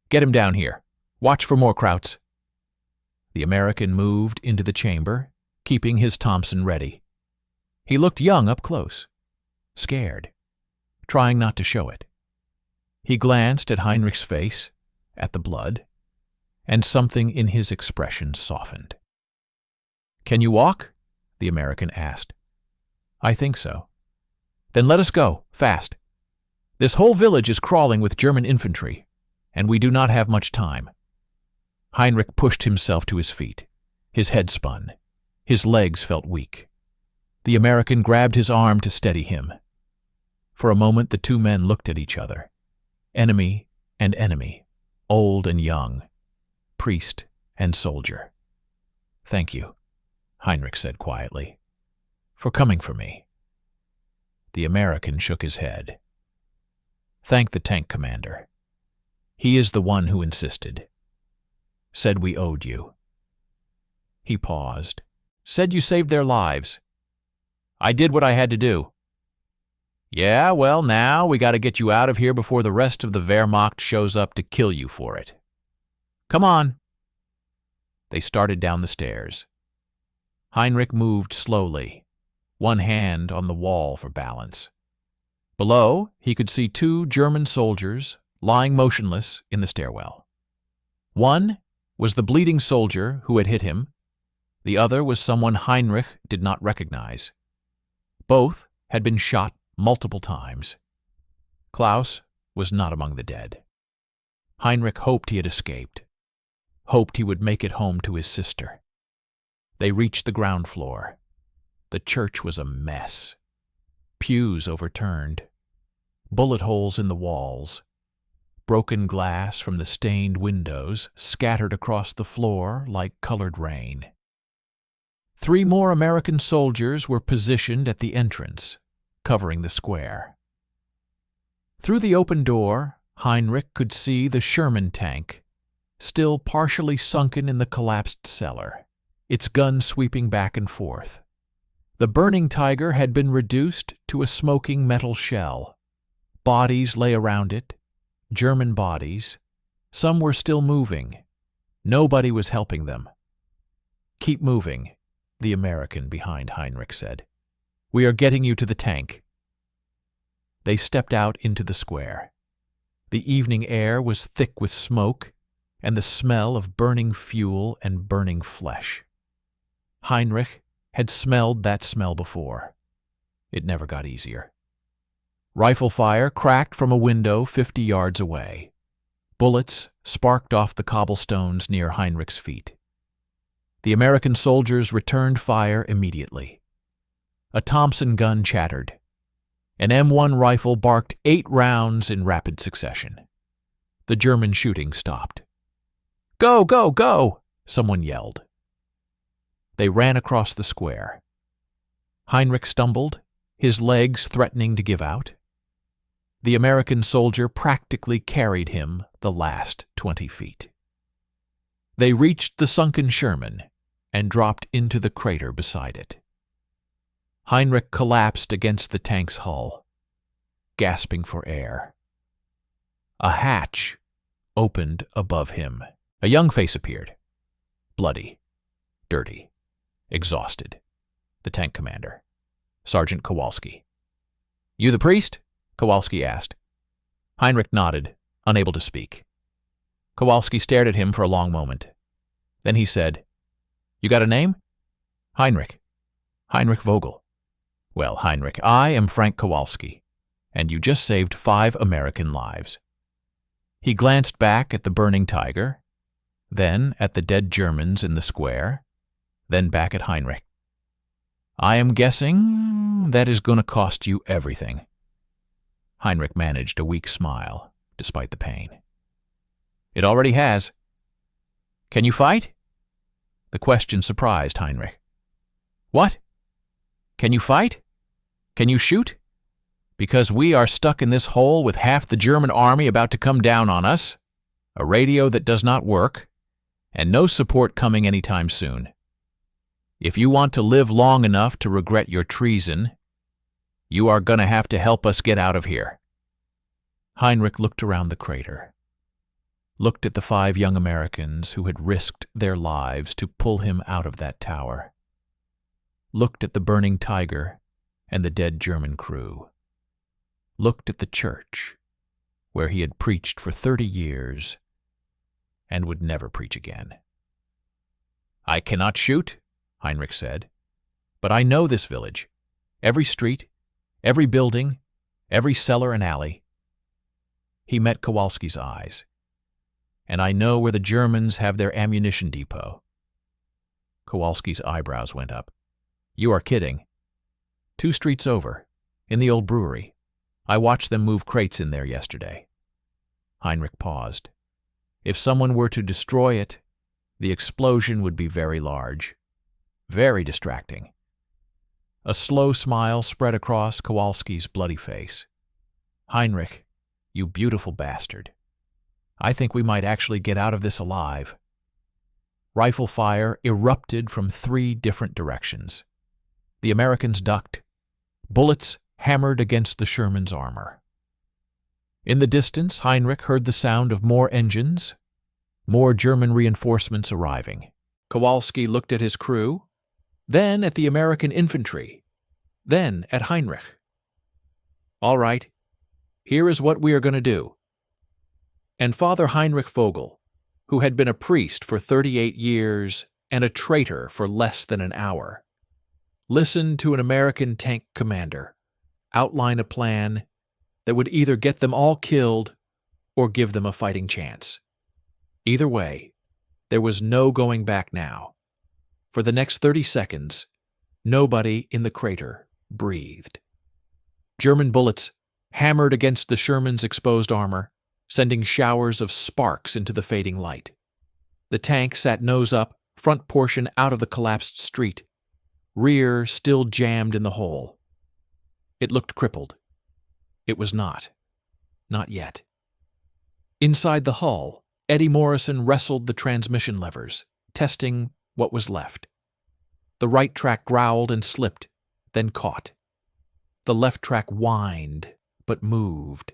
"Get him down here. Watch for more Krauts." The American moved into the chamber, keeping his Thompson ready. He looked young up close, scared, trying not to show it. He glanced at Heinrich's face, at the blood, and something in his expression softened. "Can you walk?" the American asked. "I think so." "Then let us go, fast. This whole village is crawling with German infantry, and we do not have much time." Heinrich pushed himself to his feet. His head spun. His legs felt weak. The American grabbed his arm to steady him. For a moment the 2 men looked at each other. Enemy and enemy, old and young, priest and soldier. "Thank you," Heinrich said quietly, "for coming for me." The American shook his head. "Thank the tank commander. He is the one who insisted. Said we owed you." He paused. "Said you saved their lives." "I did what I had to do." "Yeah, well, now we got to get you out of here before the rest of the Wehrmacht shows up to kill you for it. Come on." They started down the stairs. Heinrich moved slowly, one hand on the wall for balance. Below, he could see 2 German soldiers lying motionless in the stairwell. One was the bleeding soldier who had hit him. The other was someone Heinrich did not recognize. Both had been shot multiple times. Klaus was not among the dead. Heinrich hoped he had escaped. hoped he would make it home to his sister. They reached the ground floor. The church was a mess. Pews overturned, bullet holes in the walls, broken glass from the stained windows scattered across the floor like colored rain. 3 more American soldiers were positioned at the entrance, covering the square. Through the open door, Heinrich could see the Sherman tank, still partially sunken in the collapsed cellar, its gun sweeping back and forth. The burning Tiger had been reduced to a smoking metal shell. Bodies lay around it, German bodies. Some were still moving. Nobody was helping them. "Keep moving," the American behind Heinrich said. "We are getting you to the tank." They stepped out into the square. The evening air was thick with smoke and the smell of burning fuel and burning flesh. Heinrich had smelled that smell before. It never got easier. Rifle fire cracked from a window 50 yards away. Bullets sparked off the cobblestones near Heinrich's feet. The American soldiers returned fire immediately. A Thompson gun chattered. An M1 rifle barked 8 rounds in rapid succession. The German shooting stopped. "Go, go, go!" someone yelled. They ran across the square. Heinrich stumbled, his legs threatening to give out. The American soldier practically carried him the last 20 feet. They reached the sunken Sherman and dropped into the crater beside it. Heinrich collapsed against the tank's hull, gasping for air. A hatch opened above him. A young face appeared, bloody, dirty, exhausted. The tank commander, Sergeant Kowalski. "You the priest?" Kowalski asked. Heinrich nodded, unable to speak. Kowalski stared at him for a long moment. Then he said, "You got a name?" "Heinrich. Heinrich Vogel." "Well, Heinrich, I am Frank Kowalski, and you just saved 5 American lives." He glanced back at the burning Tiger, then at the dead Germans in the square, then back at Heinrich. "I am guessing that is going to cost you everything." Heinrich managed a weak smile, despite the pain. "It already has." "Can you fight?" The question surprised Heinrich. "What? Can you fight? Can you shoot? Because we are stuck in this hole with half the German army about to come down on us, a radio that does not work, and no support coming anytime soon. If you want to live long enough to regret your treason, you are going to have to help us get out of here." Heinrich looked around the crater, looked at the 5 young Americans who had risked their lives to pull him out of that tower, looked at the burning Tiger and the dead German crew, looked at the church where he had preached for 30 years and would never preach again. "I cannot shoot," Heinrich said, "but I know this village, every street, every building, every cellar and alley." He met Kowalski's eyes. "And I know where the Germans have their ammunition depot." Kowalski's eyebrows went up. "You are kidding." 2 streets over, in the old brewery. I watched them move crates in there yesterday." Heinrich paused. If someone were to destroy it, the explosion would be very large, very distracting. A slow smile spread across Kowalski's bloody face. "Heinrich, you beautiful bastard. I think we might actually get out of this alive." Rifle fire erupted from 3 different directions. The Americans ducked. Bullets hammered against the Sherman's armor. In the distance, Heinrich heard the sound of more engines, more German reinforcements arriving. Kowalski looked at his crew, then at the American infantry, then at Heinrich. "All right, here is what we are going to do." And Father Heinrich Vogel, who had been a priest for 38 years and a traitor for less than an hour, listened to an American tank commander outline a plan that would either get them all killed or give them a fighting chance. Either way, There was no going back now. For the next 30 seconds, nobody in the crater breathed. German bullets hammered against the Sherman's exposed armor, sending showers of sparks into the fading light. The tank sat nose up, front portion out of the collapsed street, rear still jammed in the hole. It looked crippled. It was not. Not yet. Inside the hull, Eddie Morrison wrestled the transmission levers, testing what was left. The right track growled and slipped, then caught. The left track whined, but moved.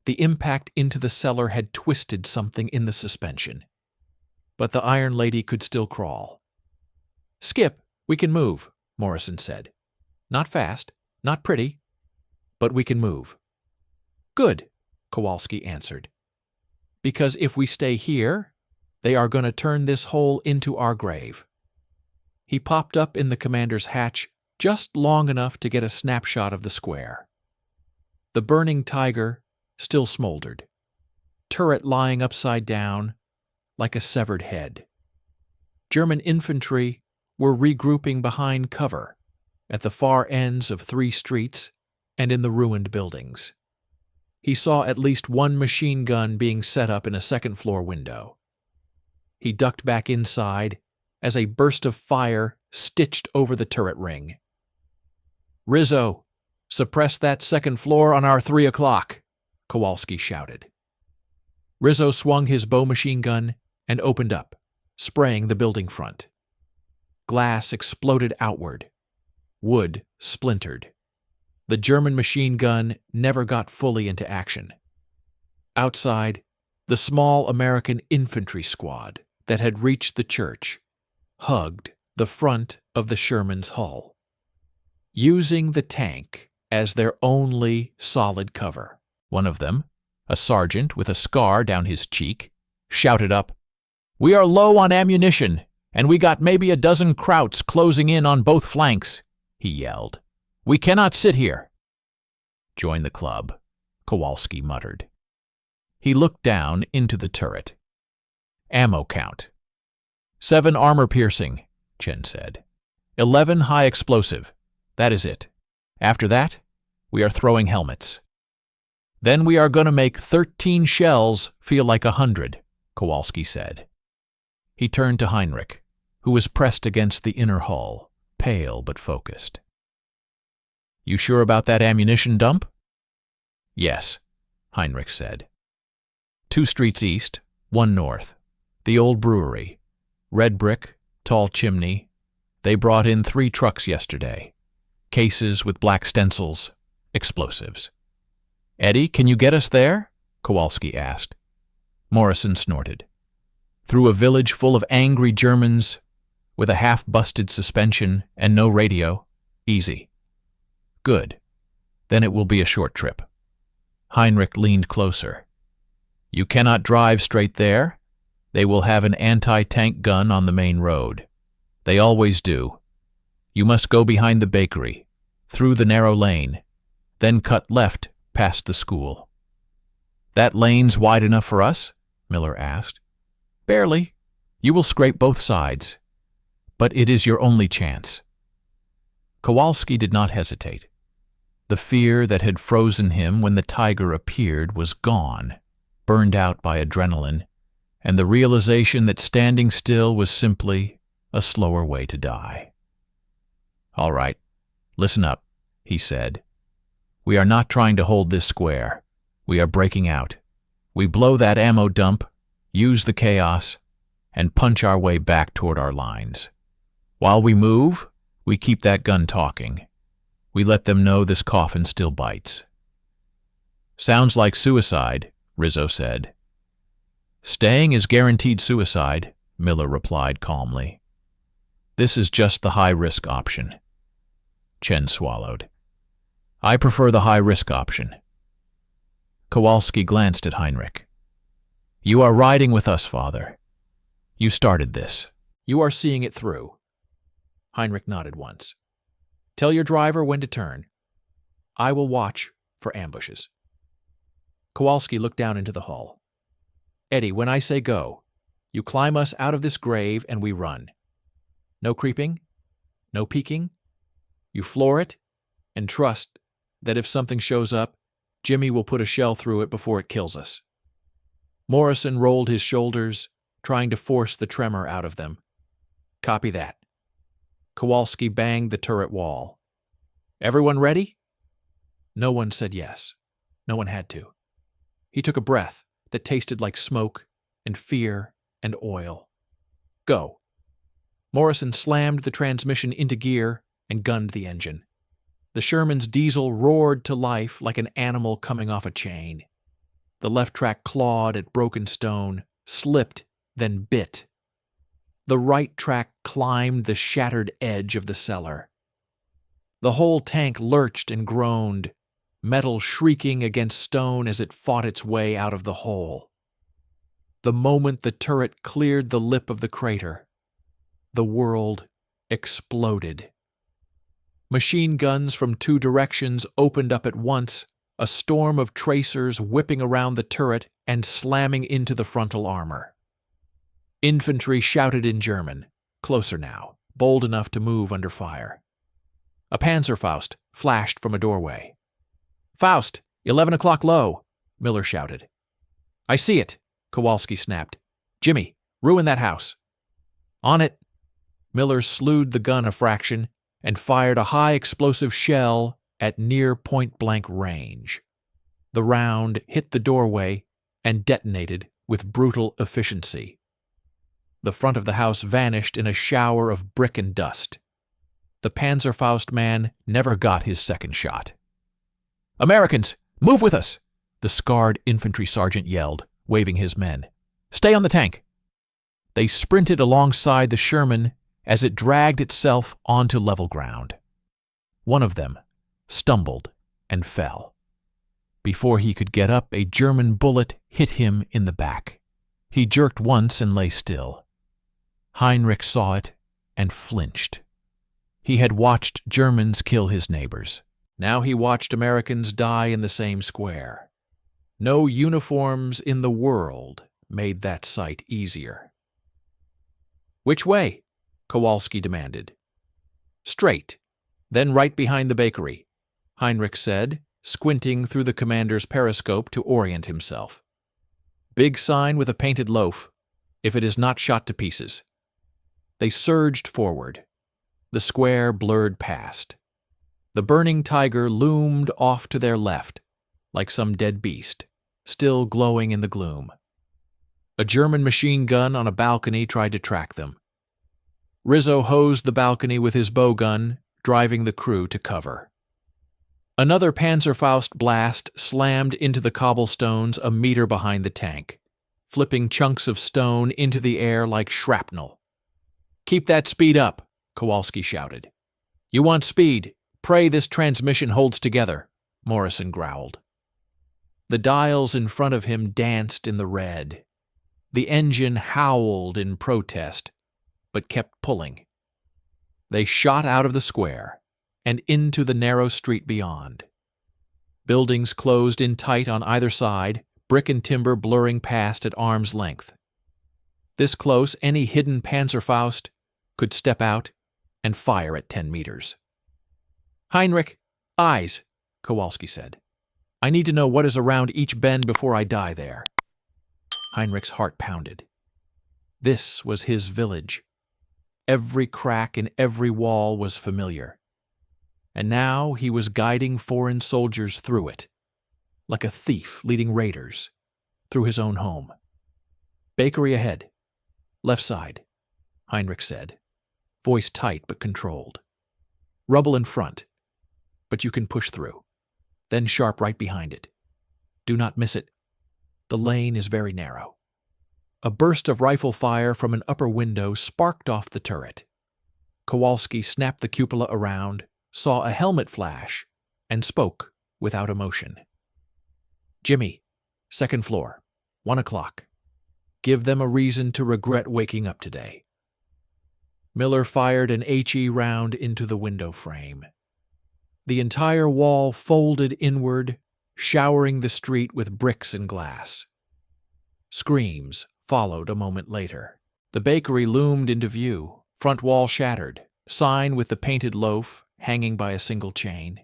The impact into the cellar had twisted something in the suspension. But the Iron Lady could still crawl. "Skip, we can move," Morrison said. "Not fast, not pretty, but we can move." "Good," Kowalski answered. "Because if we stay here, they are going to turn this hole into our grave." He popped up in the commander's hatch just long enough to get a snapshot of the square. The burning Tiger still smoldered, turret lying upside down like a severed head. German infantry were regrouping behind cover at the far ends of 3 streets and in the ruined buildings. He saw at least one machine gun being set up in a second-floor window. He ducked back inside as a burst of fire stitched over the turret ring. "Rizzo, suppress that second floor on our 3 o'clock," Kowalski shouted. Rizzo swung his bow machine gun and opened up, spraying the building front. Glass exploded outward. Wood splintered. The German machine gun never got fully into action. Outside, the small American infantry squad that had reached the church hugged the front of the Sherman's hull, using the tank as their only solid cover. One of them, a sergeant with a scar down his cheek, shouted up, "We are low on ammunition, and we got maybe a dozen Krauts closing in on both flanks," he yelled. "We cannot sit here." "Join the club," Kowalski muttered. He looked down into the turret. "Ammo count. 7 armor-piercing," Chen said. 11 high-explosive. That is it. After that, we are throwing helmets. "Then we are going to make 13 shells feel like 100, Kowalski said. He turned to Heinrich, who was pressed against the inner hull, pale but focused. "You sure about that ammunition dump?" "Yes," Heinrich said. 2 streets east, 1 north. The old brewery. Red brick, tall chimney. They brought in 3 trucks yesterday. Cases with black stencils, explosives. "Eddie, can you get us there?" Kowalski asked. Morrison snorted. "Through a village full of angry Germans with a half-busted suspension and no radio? Easy." "Good. Then it will be a short trip." Heinrich leaned closer. "You cannot drive straight there. They will have an anti-tank gun on the main road. They always do. You must go behind the bakery, through the narrow lane, then cut left past the school." "That lane's wide enough for us?" Miller asked. "Barely. You will scrape both sides. But it is your only chance." Kowalski did not hesitate. The fear that had frozen him when the Tiger appeared was gone, burned out by adrenaline, and the realization that standing still was simply a slower way to die. "All right, listen up," he said. "We are not trying to hold this square. We are breaking out. We blow that ammo dump, use the chaos, and punch our way back toward our lines. While we move, we keep that gun talking. We let them know this coffin still bites." "Sounds like suicide," Rizzo said. "Staying is guaranteed suicide," Miller replied calmly. "This is just the high-risk option." Chen swallowed. "I prefer the high-risk option." Kowalski glanced at Heinrich. "You are riding with us, Father. You started this. You are seeing it through." Heinrich nodded once. "Tell your driver when to turn. I will watch for ambushes." Kowalski looked down into the hull. "Eddie, when I say go, You climb us out of this grave and we run. No creeping, no peeking. You floor it and trust that if something shows up, Jimmy will put a shell through it before it kills us." Morrison rolled his shoulders, trying to force the tremor out of them. "Copy that." Kowalski banged the turret wall. "Everyone ready?" No one said yes. No one had to. He took a breath that tasted like smoke and fear and oil. "Go." Morrison slammed the transmission into gear and gunned the engine. The Sherman's diesel roared to life like an animal coming off a chain. The left track clawed at broken stone, slipped, then bit. The right track climbed the shattered edge of the cellar. The whole tank lurched and groaned, metal shrieking against stone as it fought its way out of the hole. The moment the turret cleared the lip of the crater, the world exploded. Machine guns from 2 directions opened up at once, a storm of tracers whipping around the turret and slamming into the frontal armor. Infantry shouted in German, closer now, bold enough to move under fire. A Panzerfaust flashed from a doorway. "Faust, 11 o'clock low," Miller shouted. "I see it," Kowalski snapped. "Jimmy, ruin that house." "On it." Miller slewed the gun a fraction and fired a high-explosive shell at near point-blank range. The round hit the doorway and detonated with brutal efficiency. The front of the house vanished in a shower of brick and dust. The Panzerfaust man never got his second shot. "Americans, move with us!" the scarred infantry sergeant yelled, waving his men. "Stay on the tank!" They sprinted alongside the Sherman as it dragged itself onto level ground. One of them stumbled and fell. Before he could get up, a German bullet hit him in the back. He jerked once and lay still. Heinrich saw it and flinched. He had watched Germans kill his neighbors. Now he watched Americans die in the same square. No uniforms in the world made that sight easier. "Which way?" Kowalski demanded. "Straight, then right behind the bakery," Heinrich said, squinting through the commander's periscope to orient himself. "Big sign with a painted loaf, if it is not shot to pieces." They surged forward. The square blurred past. The burning tiger loomed off to their left, like some dead beast, still glowing in the gloom. A German machine gun on a balcony tried to track them. Rizzo hosed the balcony with his bowgun, driving the crew to cover. Another Panzerfaust blast slammed into the cobblestones a meter behind the tank, flipping chunks of stone into the air like shrapnel. "Keep that speed up," Kowalski shouted. "You want speed. Pray this transmission holds together," Morrison growled. The dials in front of him danced in the red. The engine howled in protest, but kept pulling. They shot out of the square and into the narrow street beyond. Buildings closed in tight on either side, brick and timber blurring past at arm's length. This close, any hidden Panzerfaust could step out and fire at 10 meters. "Heinrich, eyes," Kowalski said. "I need to know what is around each bend before I die there." Heinrich's heart pounded. This was his village. Every crack in every wall was familiar. And now he was guiding foreign soldiers through it, like a thief leading raiders, through his own home. "Bakery ahead. Left side," Heinrich said, voice tight but controlled. "Rubble in front, but you can push through. Then sharp right behind it. Do not miss it. The lane is very narrow." A burst of rifle fire from an upper window sparked off the turret. Kowalski snapped the cupola around, saw a helmet flash, and spoke without emotion. "Jimmy, 2nd floor, 1 o'clock. Give them a reason to regret waking up today." Miller fired an HE round into the window frame. The entire wall folded inward, showering the street with bricks and glass. Screams followed a moment later. The bakery loomed into view, front wall shattered, sign with the painted loaf hanging by a single chain.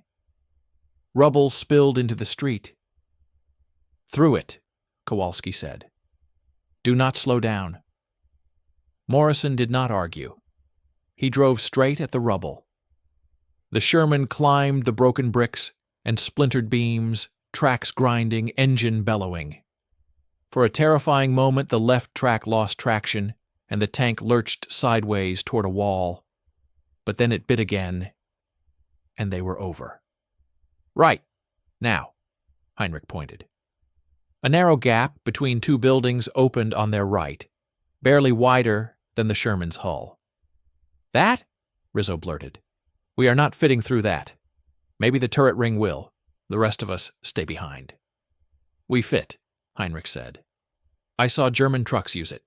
Rubble spilled into the street. "Through it," Kowalski said. "Do not slow down." Morrison did not argue. He drove straight at the rubble. The Sherman climbed the broken bricks and splintered beams, tracks grinding, engine bellowing. For a terrifying moment, the left track lost traction, and the tank lurched sideways toward a wall. But then it bit again, and they were over. "Right. Now," Heinrich pointed. A narrow gap between two buildings opened on their right, barely wider than the Sherman's hull. "That?" Rizzo blurted. "We are not fitting through that. Maybe the turret ring will. The rest of us stay behind." "We fit," Heinrich said. "I saw German trucks use it.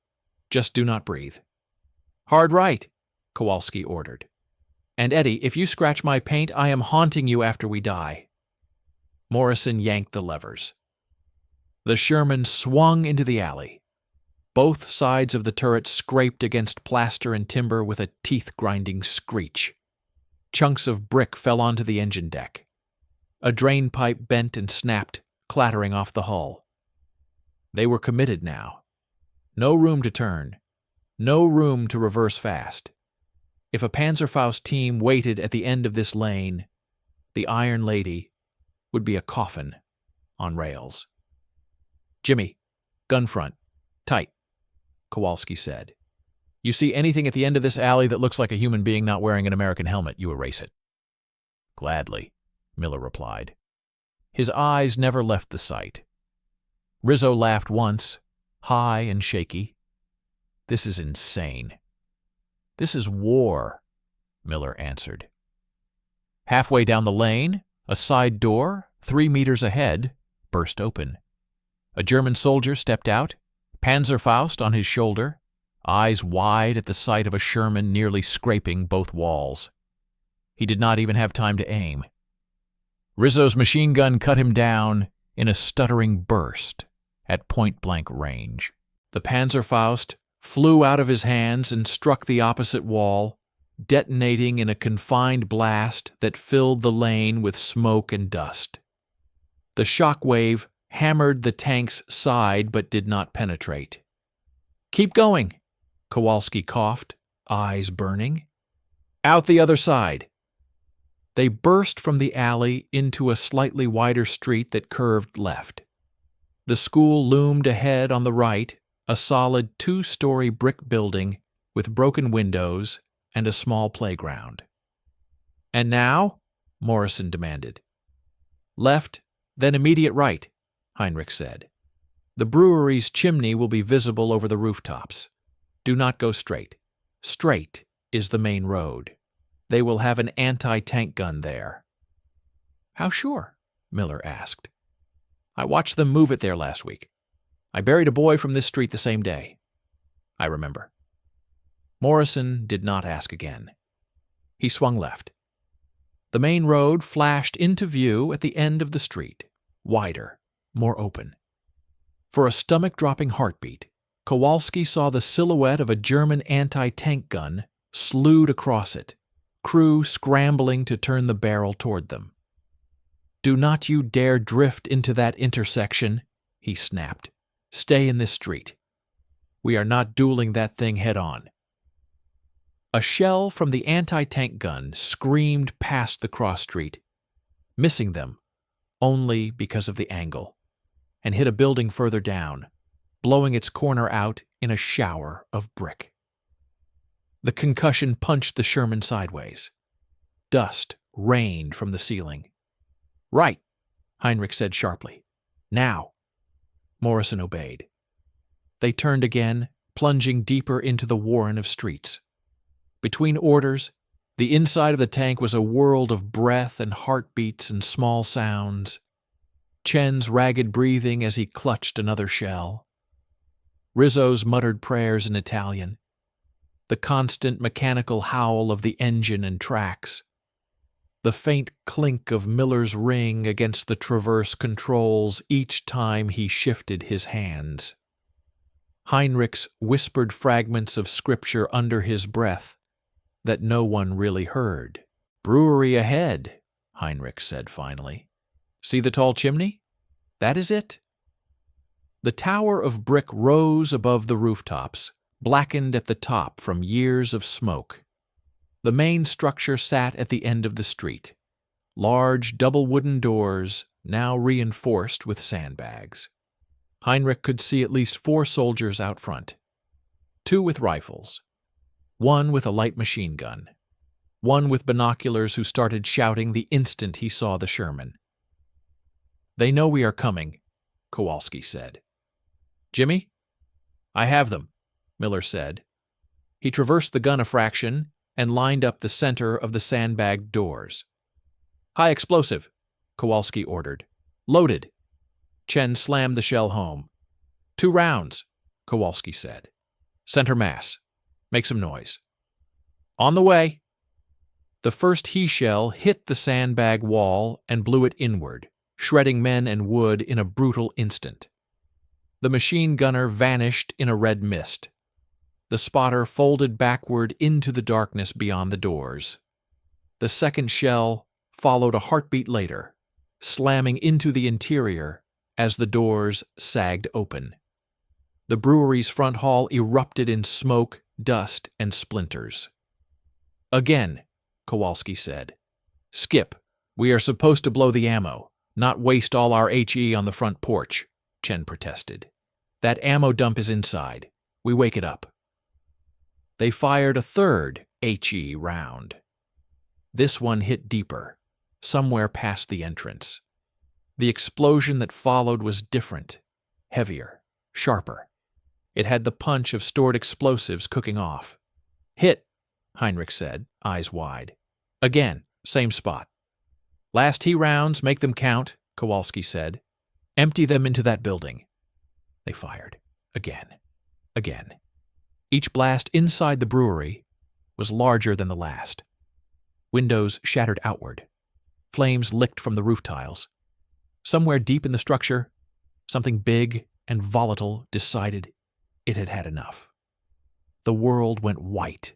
Just do not breathe." "Hard right," Kowalski ordered. "And Eddie, if you scratch my paint, I am haunting you after we die." Morrison yanked the levers. The Sherman swung into the alley. Both sides of the turret scraped against plaster and timber with a teeth-grinding screech. Chunks of brick fell onto the engine deck. A drain pipe bent and snapped, clattering off the hull. They were committed now. No room to turn. No room to reverse fast. If a Panzerfaust team waited at the end of this lane, the Iron Lady would be a coffin on rails. "Jimmy, gun front, tight," Kowalski said. "You see anything at the end of this alley that looks like a human being not wearing an American helmet, you erase it." "Gladly," Miller replied. His eyes never left the sight. Rizzo laughed once, high and shaky. "This is insane." "This is war," Miller answered. Halfway down the lane, a side door, 3 meters ahead, burst open. A German soldier stepped out, Panzerfaust on his shoulder, eyes wide at the sight of a Sherman nearly scraping both walls. He did not even have time to aim. Rizzo's machine gun cut him down in a stuttering burst at point-blank range. The Panzerfaust flew out of his hands and struck the opposite wall, detonating in a confined blast that filled the lane with smoke and dust. The shock wave hammered the tank's side but did not penetrate. "Keep going," Kowalski coughed, eyes burning. "Out the other side." They burst from the alley into a slightly wider street that curved left. The school loomed ahead on the right, a solid 2-story brick building with broken windows and a small playground. "And now?" Morrison demanded. "Left, then immediate right," Heinrich said. "The brewery's chimney will be visible over the rooftops. Do not go straight. Straight is the main road. They will have an anti-tank gun there." "How sure?" Miller asked. "I watched them move it there last week. I buried a boy from this street the same day. I remember." Morrison did not ask again. He swung left. The main road flashed into view at the end of the street, wider, more open. For a stomach-dropping heartbeat, Kowalski saw the silhouette of a German anti-tank gun slewed across it, crew scrambling to turn the barrel toward them. "Do not you dare drift into that intersection," he snapped. "Stay in this street. We are not dueling that thing head-on." A shell from the anti-tank gun screamed past the cross street, missing them only because of the angle, and hit a building further down, blowing its corner out in a shower of brick. The concussion punched the Sherman sideways. Dust rained from the ceiling. "Right," Heinrich said sharply. "Now." Morrison obeyed. They turned again, plunging deeper into the warren of streets. Between orders, the inside of the tank was a world of breath and heartbeats and small sounds. Chen's ragged breathing as he clutched another shell. Rizzo's muttered prayers in Italian. The constant mechanical howl of the engine and tracks. The faint clink of Miller's ring against the traverse controls each time he shifted his hands. Heinrichs whispered fragments of scripture under his breath that no one really heard. "Brewery ahead," Heinrich said finally. "See the tall chimney? That is it." The tower of brick rose above the rooftops, blackened at the top from years of smoke. The main structure sat at the end of the street. Large double wooden doors, now reinforced with sandbags. Heinrich could see at least 4 soldiers out front. 2 with rifles. 1 with a light machine gun. 1 with binoculars who started shouting the instant he saw the Sherman. "They know we are coming," Kowalski said. "Jimmy?" "I have them," Miller said. He traversed the gun a fraction and lined up the center of the sandbagged doors. "High explosive," Kowalski ordered. "Loaded." Chen slammed the shell home. 2 rounds, Kowalski said. "Center mass. Make some noise." "On the way." The first he-shell hit the sandbag wall and blew it inward, shredding men and wood in a brutal instant. The machine gunner vanished in a red mist. The spotter folded backward into the darkness beyond the doors. The second shell followed a heartbeat later, slamming into the interior as the doors sagged open. The brewery's front hall erupted in smoke, dust, and splinters. "Again," Kowalski said. "Skip, we are supposed to blow the ammo, not waste all our HE on the front porch," Chen protested. "That ammo dump is inside. We wake it up." They fired a third HE round. This one hit deeper, somewhere past the entrance. The explosion that followed was different, heavier, sharper. It had the punch of stored explosives cooking off. "Hit," Heinrich said, eyes wide. "Again, same spot." "Last T rounds, make them count," Kowalski said. "Empty them into that building." They fired. Again. Again. Each blast inside the brewery was larger than the last. Windows shattered outward. Flames licked from the roof tiles. Somewhere deep in the structure, something big and volatile decided it had had enough. The world went white.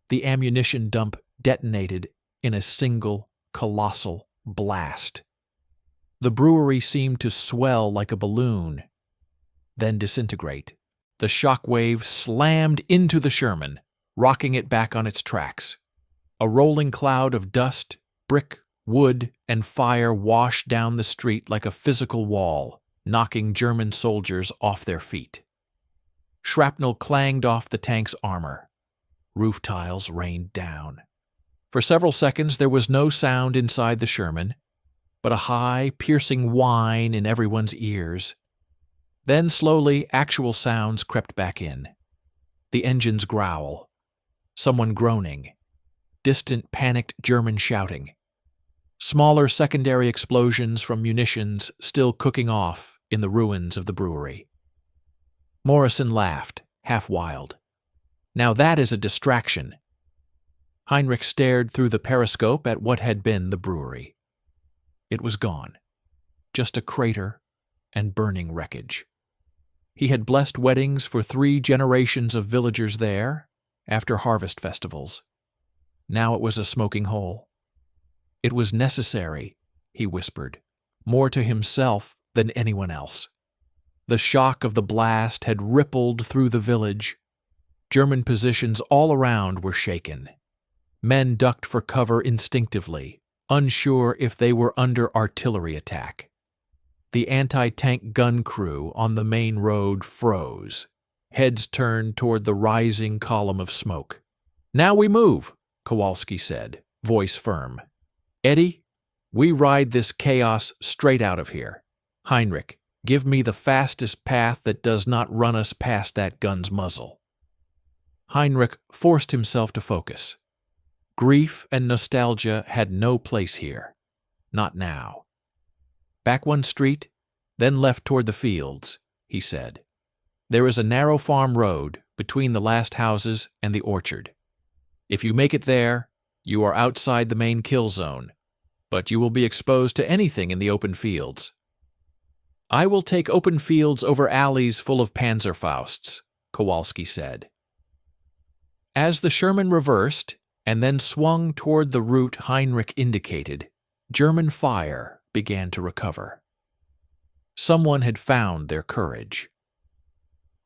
The ammunition dump detonated in a single, colossal blast. The brewery seemed to swell like a balloon, then disintegrate. The shock wave slammed into the Sherman, rocking it back on its tracks. A rolling cloud of dust, brick, wood, and fire washed down the street like a physical wall, knocking German soldiers off their feet. Shrapnel clanged off the tank's armor. Roof tiles rained down. For several seconds there was no sound inside the Sherman, but a high, piercing whine in everyone's ears. Then slowly actual sounds crept back in. The engine's growl. Someone groaning. Distant, panicked German shouting. Smaller secondary explosions from munitions still cooking off in the ruins of the brewery. Morrison laughed, half wild. "Now that is a distraction." Heinrich stared through the periscope at what had been the brewery. It was gone. Just a crater and burning wreckage. He had blessed weddings for 3 generations of villagers there after harvest festivals. Now it was a smoking hole. It was necessary, he whispered, more to himself than anyone else. The shock of the blast had rippled through the village. German positions all around were shaken. Men ducked for cover instinctively, unsure if they were under artillery attack. The anti-tank gun crew on the main road froze, heads turned toward the rising column of smoke. "Now we move," Kowalski said, voice firm. "Eddie, we ride this chaos straight out of here. Heinrich, give me the fastest path that does not run us past that gun's muzzle." Heinrich forced himself to focus. Grief and nostalgia had no place here. Not now. "Back one street, then left toward the fields," he said. "There is a narrow farm road between the last houses and the orchard. If you make it there, you are outside the main kill zone, but you will be exposed to anything in the open fields." I will take open fields over alleys full of Panzerfausts, Kowalski said. As the Sherman reversed and then swung toward the route Heinrich indicated, German fire began to recover. Someone had found their courage.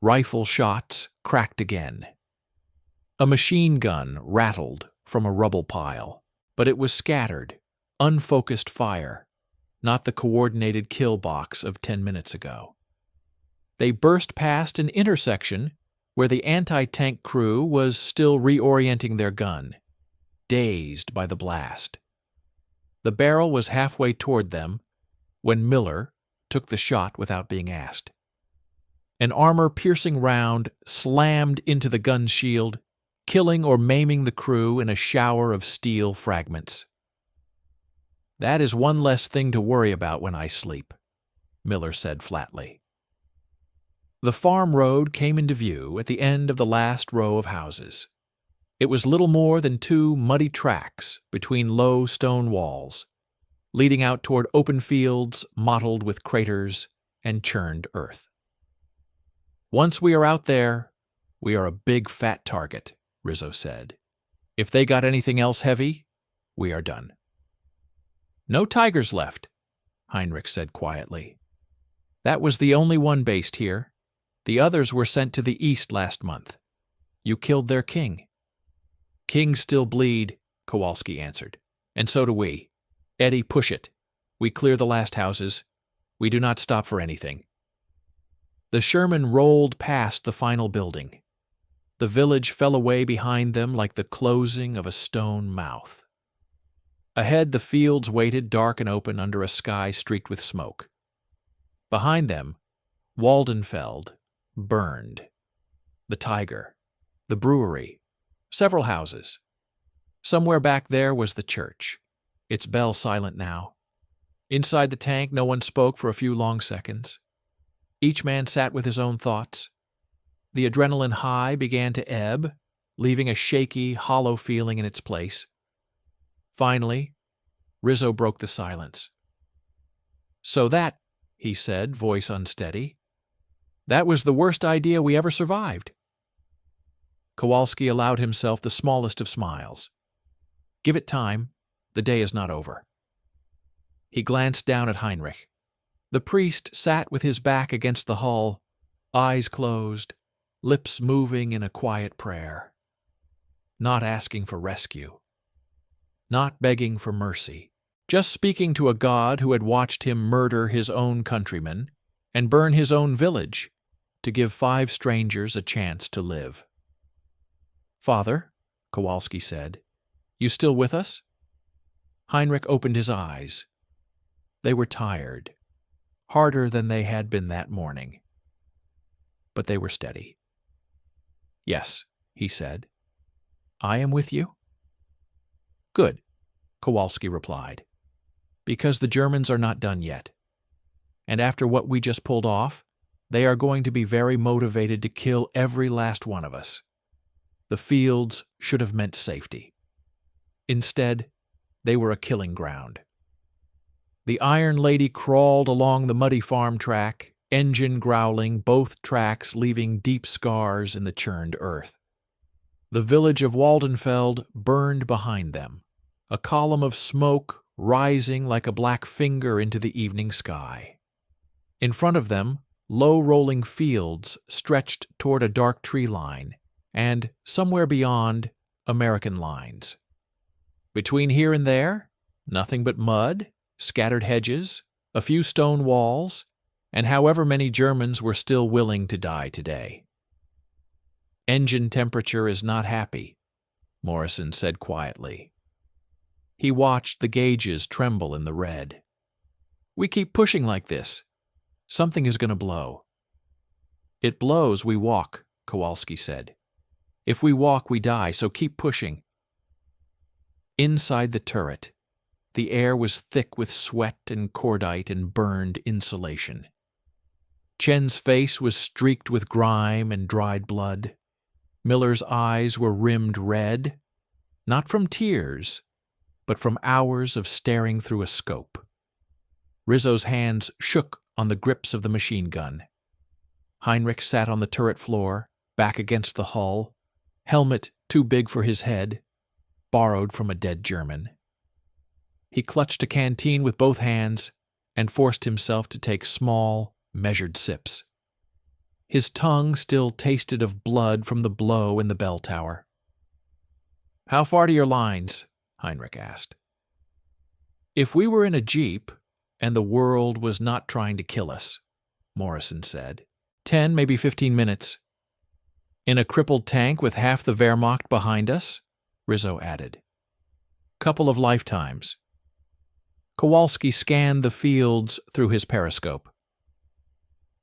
Rifle shots cracked again. A machine gun rattled from a rubble pile, but it was scattered, unfocused fire, not the coordinated kill box of 10 minutes ago. They burst past an intersection where the anti-tank crew was still reorienting their gun, dazed by the blast. The barrel was halfway toward them when Miller took the shot without being asked. An armor-piercing round slammed into the gun shield, killing or maiming the crew in a shower of steel fragments. That is one less thing to worry about when I sleep, Miller said flatly. The farm road came into view at the end of the last row of houses. It was little more than 2 muddy tracks between low stone walls, leading out toward open fields mottled with craters and churned earth. Once we are out there, we are a big fat target, Rizzo said. If they got anything else heavy, we are done. No Tigers left, Heinrich said quietly. That was the only one based here. The others were sent to the east last month. You killed their king. Kings still bleed, Kowalski answered. And so do we. Eddie, push it. We clear the last houses. We do not stop for anything. The Sherman rolled past the final building. The village fell away behind them like the closing of a stone mouth. Ahead, the fields waited dark and open under a sky streaked with smoke. Behind them, Waldenfeld burned. The Tiger, the brewery, several houses. Somewhere back there was the church, its bell silent now. Inside the tank, no one spoke for a few long seconds. Each man sat with his own thoughts. The adrenaline high began to ebb, leaving a shaky, hollow feeling in its place. Finally, Rizzo broke the silence. So that, he said, voice unsteady, that was the worst idea we ever survived. Kowalski allowed himself the smallest of smiles. Give it time. The day is not over. He glanced down at Heinrich. The priest sat with his back against the hull, eyes closed, lips moving in a quiet prayer. Not asking for rescue. Not begging for mercy. Just speaking to a God who had watched him murder his own countrymen and burn his own village to give 5 strangers a chance to live. Father, Kowalski said, you still with us? Heinrich opened his eyes. They were tired, harder than they had been that morning. But they were steady. Yes, he said. I am with you. Good, Kowalski replied, because the Germans are not done yet. And after what we just pulled off, they are going to be very motivated to kill every last one of us. The fields should have meant safety. Instead, they were a killing ground. The Iron Lady crawled along the muddy farm track, engine growling, both tracks leaving deep scars in the churned earth. The village of Waldenfeld burned behind them, a column of smoke rising like a black finger into the evening sky. In front of them, low-rolling fields stretched toward a dark tree line, and, somewhere beyond, American lines. Between here and there, nothing but mud, scattered hedges, a few stone walls, and however many Germans were still willing to die today. Engine temperature is not happy, Morrison said quietly. He watched the gauges tremble in the red. We keep pushing like this. Something is going to blow. It blows, we walk, Kowalski said. If we walk, we die, so keep pushing. Inside the turret, the air was thick with sweat and cordite and burned insulation. Chen's face was streaked with grime and dried blood. Miller's eyes were rimmed red, not from tears, but from hours of staring through a scope. Rizzo's hands shook on the grips of the machine gun. Heinrich sat on the turret floor, back against the hull, helmet too big for his head, borrowed from a dead German. He clutched a canteen with both hands and forced himself to take small, measured sips. His tongue still tasted of blood from the blow in the bell tower. "How far to your lines?" Heinrich asked. "If we were in a jeep and the world was not trying to kill us," Morrison said, 10, maybe 15 minutes. "In a crippled tank with half the Wehrmacht behind us," Rizzo added. "Couple of lifetimes." Kowalski scanned the fields through his periscope.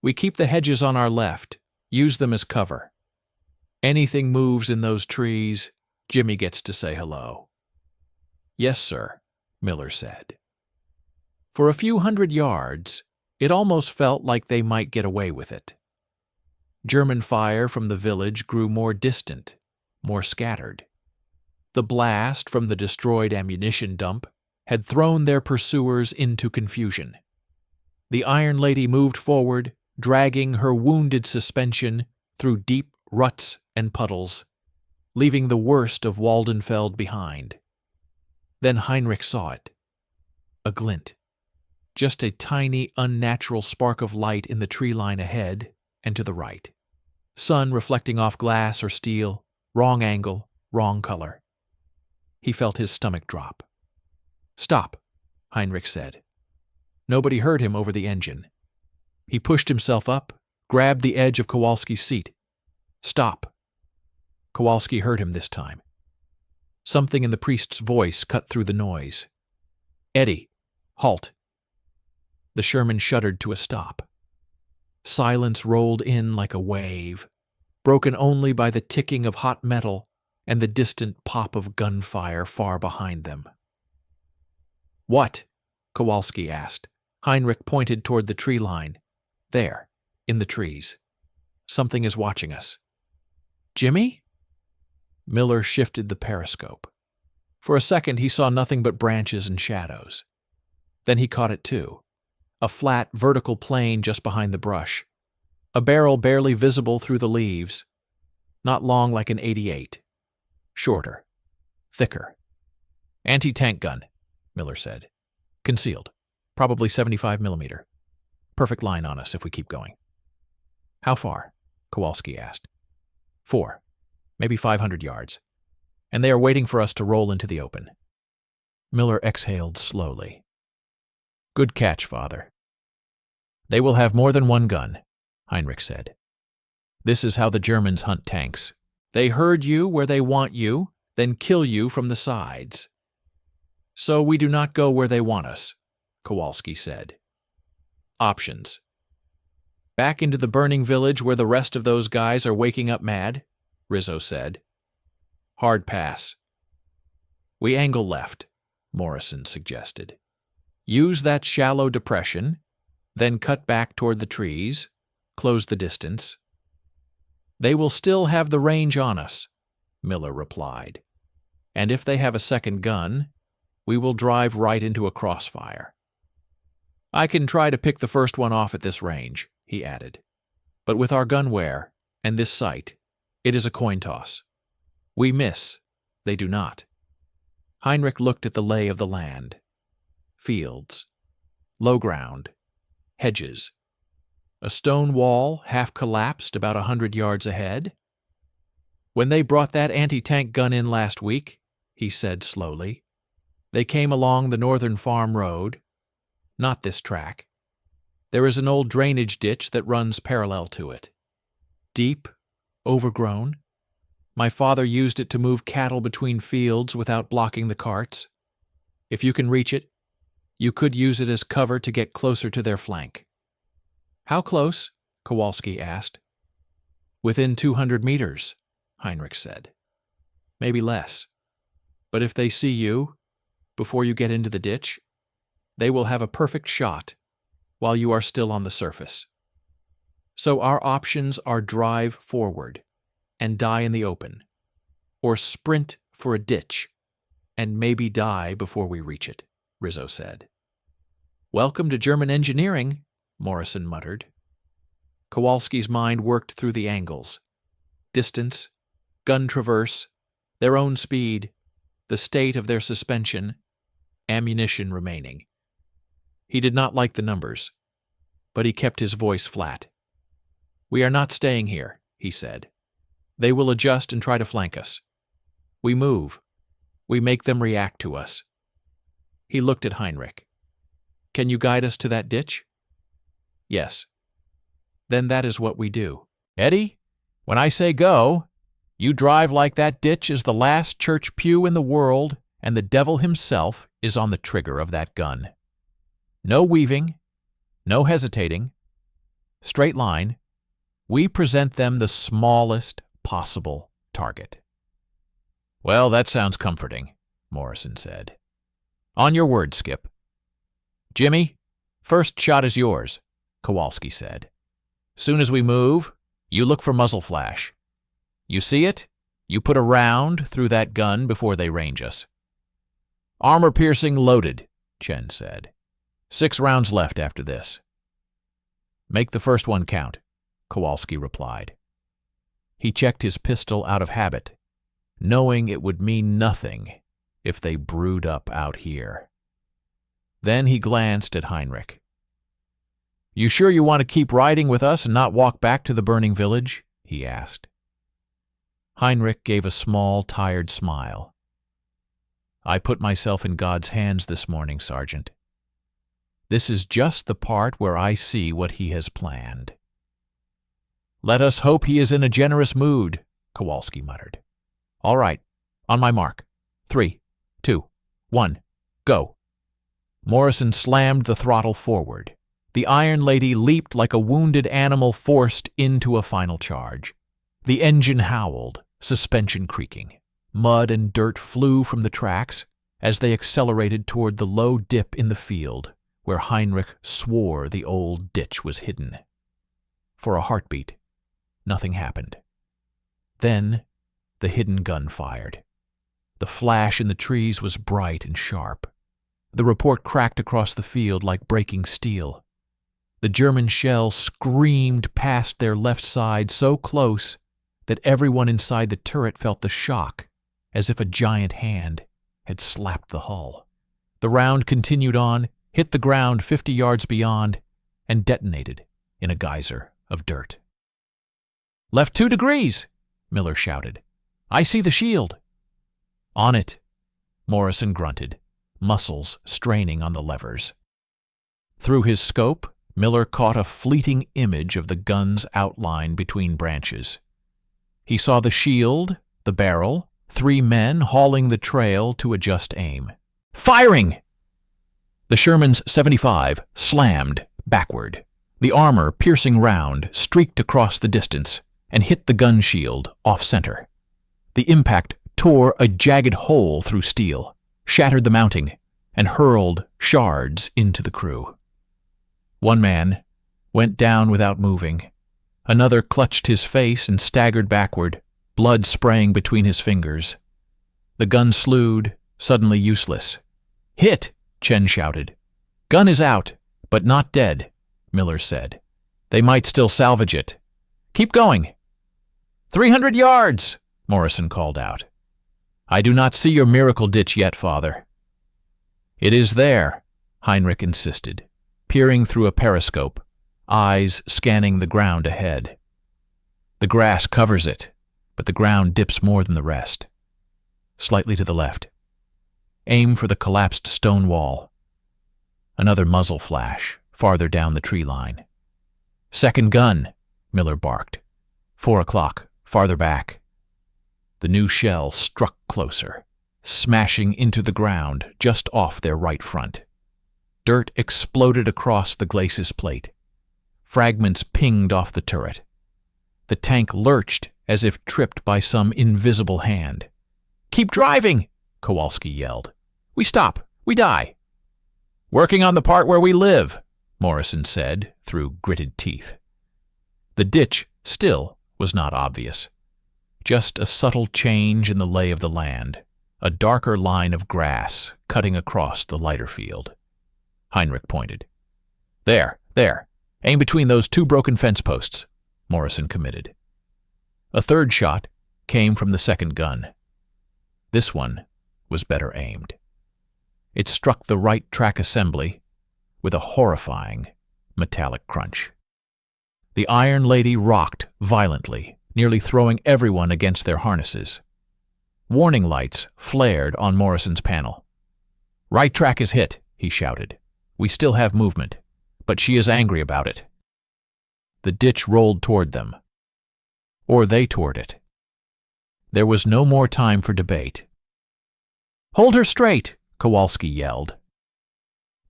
"We keep the hedges on our left, use them as cover. Anything moves in those trees, Jimmy gets to say hello." "Yes, sir," Miller said. For a few hundred yards, it almost felt like they might get away with it. German fire from the village grew more distant, more scattered. The blast from the destroyed ammunition dump had thrown their pursuers into confusion. The Iron Lady moved forward, dragging her wounded suspension through deep ruts and puddles, leaving the worst of Waldenfeld behind. Then Heinrich saw it. A glint. Just a tiny, unnatural spark of light in the tree line ahead and to the right. Sun reflecting off glass or steel, wrong angle, wrong color. He felt his stomach drop. "Stop," Heinrich said. Nobody heard him over the engine. He pushed himself up, grabbed the edge of Kowalski's seat. "Stop." Kowalski heard him this time. Something in the priest's voice cut through the noise. "Eddie, halt." The Sherman shuddered to a stop. Silence rolled in like a wave, broken only by the ticking of hot metal and the distant pop of gunfire far behind them. "What?" Kowalski asked. Heinrich pointed toward the tree line. "There, in the trees. Something is watching us." "Jimmy?" Miller shifted the periscope. For a second he saw nothing but branches and shadows. Then he caught it too. A flat, vertical plane just behind the brush. A barrel barely visible through the leaves. Not long like an .88. Shorter. Thicker. "Anti-tank gun," Miller said. "Concealed. Probably 75 millimeter. Perfect line on us if we keep going." "How far?" Kowalski asked. 4. Maybe 500 yards. And they are waiting for us to roll into the open." Miller exhaled slowly. "Good catch, Father." "They will have more than one gun," Heinrich said. "This is how the Germans hunt tanks. They herd you where they want you, then kill you from the sides. So we do not go where they want us," Kowalski said. "Options. Back into the burning village where the rest of those guys are waking up mad," Rizzo said. "Hard pass." "We angle left," Morrison suggested. "Use that shallow depression, then cut back toward the trees, close the distance." "They will still have the range on us," Miller replied. "And if they have a second gun, we will drive right into a crossfire." "I can try to pick the first one off at this range," he added. "But with our gun wear and this sight, it is a coin toss. We miss, they do not." Heinrich looked at the lay of the land. Fields. Low ground. Hedges. A stone wall half collapsed about 100 yards ahead. "When they brought that anti-tank gun in last week," he said slowly, "they came along the northern farm road. Not this track. There is an old drainage ditch that runs parallel to it. Deep, overgrown. My father used it to move cattle between fields without blocking the carts. If you can reach it, you could use it as cover to get closer to their flank." "How close?" Kowalski asked. "Within 200 meters, Heinrich said. "Maybe less. But if they see you, before you get into the ditch, they will have a perfect shot while you are still on the surface. So our options are drive forward and die in the open, or sprint for a ditch and maybe die before we reach it," Rizzo said. "Welcome to German engineering," Morrison muttered. Kowalski's mind worked through the angles. Distance, gun traverse, their own speed, the state of their suspension, ammunition remaining. He did not like the numbers, but he kept his voice flat. "We are not staying here," he said. "They will adjust and try to flank us. We move. We make them react to us." He looked at Heinrich. "Can you guide us to that ditch?" "Yes." "Then that is what we do." "Eddie, when I say go, you drive like that ditch is the last church pew in the world and the devil himself is on the trigger of that gun. No weaving, no hesitating, straight line. We present them the smallest possible target." "Well, that sounds comforting," Morrison said. "On your word, Skip." "Jimmy, first shot is yours," Kowalski said. "Soon as we move, you look for muzzle flash. You see it, you put a round through that gun before they range us." "Armor-piercing loaded," Chen said. 6 rounds left after this." "Make the first one count," Kowalski replied. He checked his pistol out of habit, knowing it would mean nothing if they brewed up out here. Then he glanced at Heinrich. "You sure you want to keep riding with us and not walk back to the burning village?" he asked. Heinrich gave a small, tired smile. "I put myself in God's hands this morning, Sergeant. This is just the part where I see what he has planned." "Let us hope he is in a generous mood," Kowalski muttered. "All right, on my mark. 3, 2, 1, go." Morrison slammed the throttle forward. The Iron Lady leaped like a wounded animal forced into a final charge. The engine howled, suspension creaking. Mud and dirt flew from the tracks as they accelerated toward the low dip in the field where Heinrich swore the old ditch was hidden. For a heartbeat, nothing happened. Then the hidden gun fired. The flash in the trees was bright and sharp. The report cracked across the field like breaking steel. The German shell screamed past their left side so close that everyone inside the turret felt the shock, as if a giant hand had slapped the hull. The round continued on, hit the ground 50 yards beyond, and detonated in a geyser of dirt. "Left 2 degrees!" Miller shouted. "I see the shield." "On it," Morrison grunted, muscles straining on the levers. Through his scope, Miller caught a fleeting image of the gun's outline between branches. He saw the shield, the barrel, 3 men hauling the trail to adjust aim. "Firing!" The Sherman's 75 slammed backward. The armor-piercing round streaked across the distance and hit the gun shield off-center. The impact tore a jagged hole through steel, shattered the mounting, and hurled shards into the crew. One man went down without moving. Another clutched his face and staggered backward, blood spraying between his fingers. The gun slewed, suddenly useless. "Hit!" Chen shouted. "Gun is out, but not dead," Miller said. "They might still salvage it. Keep going." 300 yards, Morrison called out. "I do not see your miracle ditch yet, Father." "It is there," Heinrich insisted, peering through a periscope, eyes scanning the ground ahead. "The grass covers it, but the ground dips more than the rest. Slightly to the left. Aim for the collapsed stone wall." Another muzzle flash, farther down the tree line. "Second gun," Miller barked. 4 o'clock, farther back. The new shell struck closer, smashing into the ground just off their right front. Dirt exploded across the glacis plate. Fragments pinged off the turret. The tank lurched as if tripped by some invisible hand. "Keep driving!" Kowalski yelled. "We stop. We die." "Working on the part where we live," Morrison said through gritted teeth. The ditch still was not obvious. Just a subtle change in the lay of the land, a darker line of grass cutting across the lighter field. Heinrich pointed. There, Aim between those two broken fence posts, Morrison committed. A third shot came from the second gun. This one was better aimed. It struck the right track assembly with a horrifying metallic crunch. The Iron Lady rocked violently, nearly throwing everyone against their harnesses. Warning lights flared on Morrison's panel. "Right track is hit," he shouted. "We still have movement, but she is angry about it." The ditch rolled toward them. Or they toward it. There was no more time for debate. "Hold her straight!" Kowalski yelled.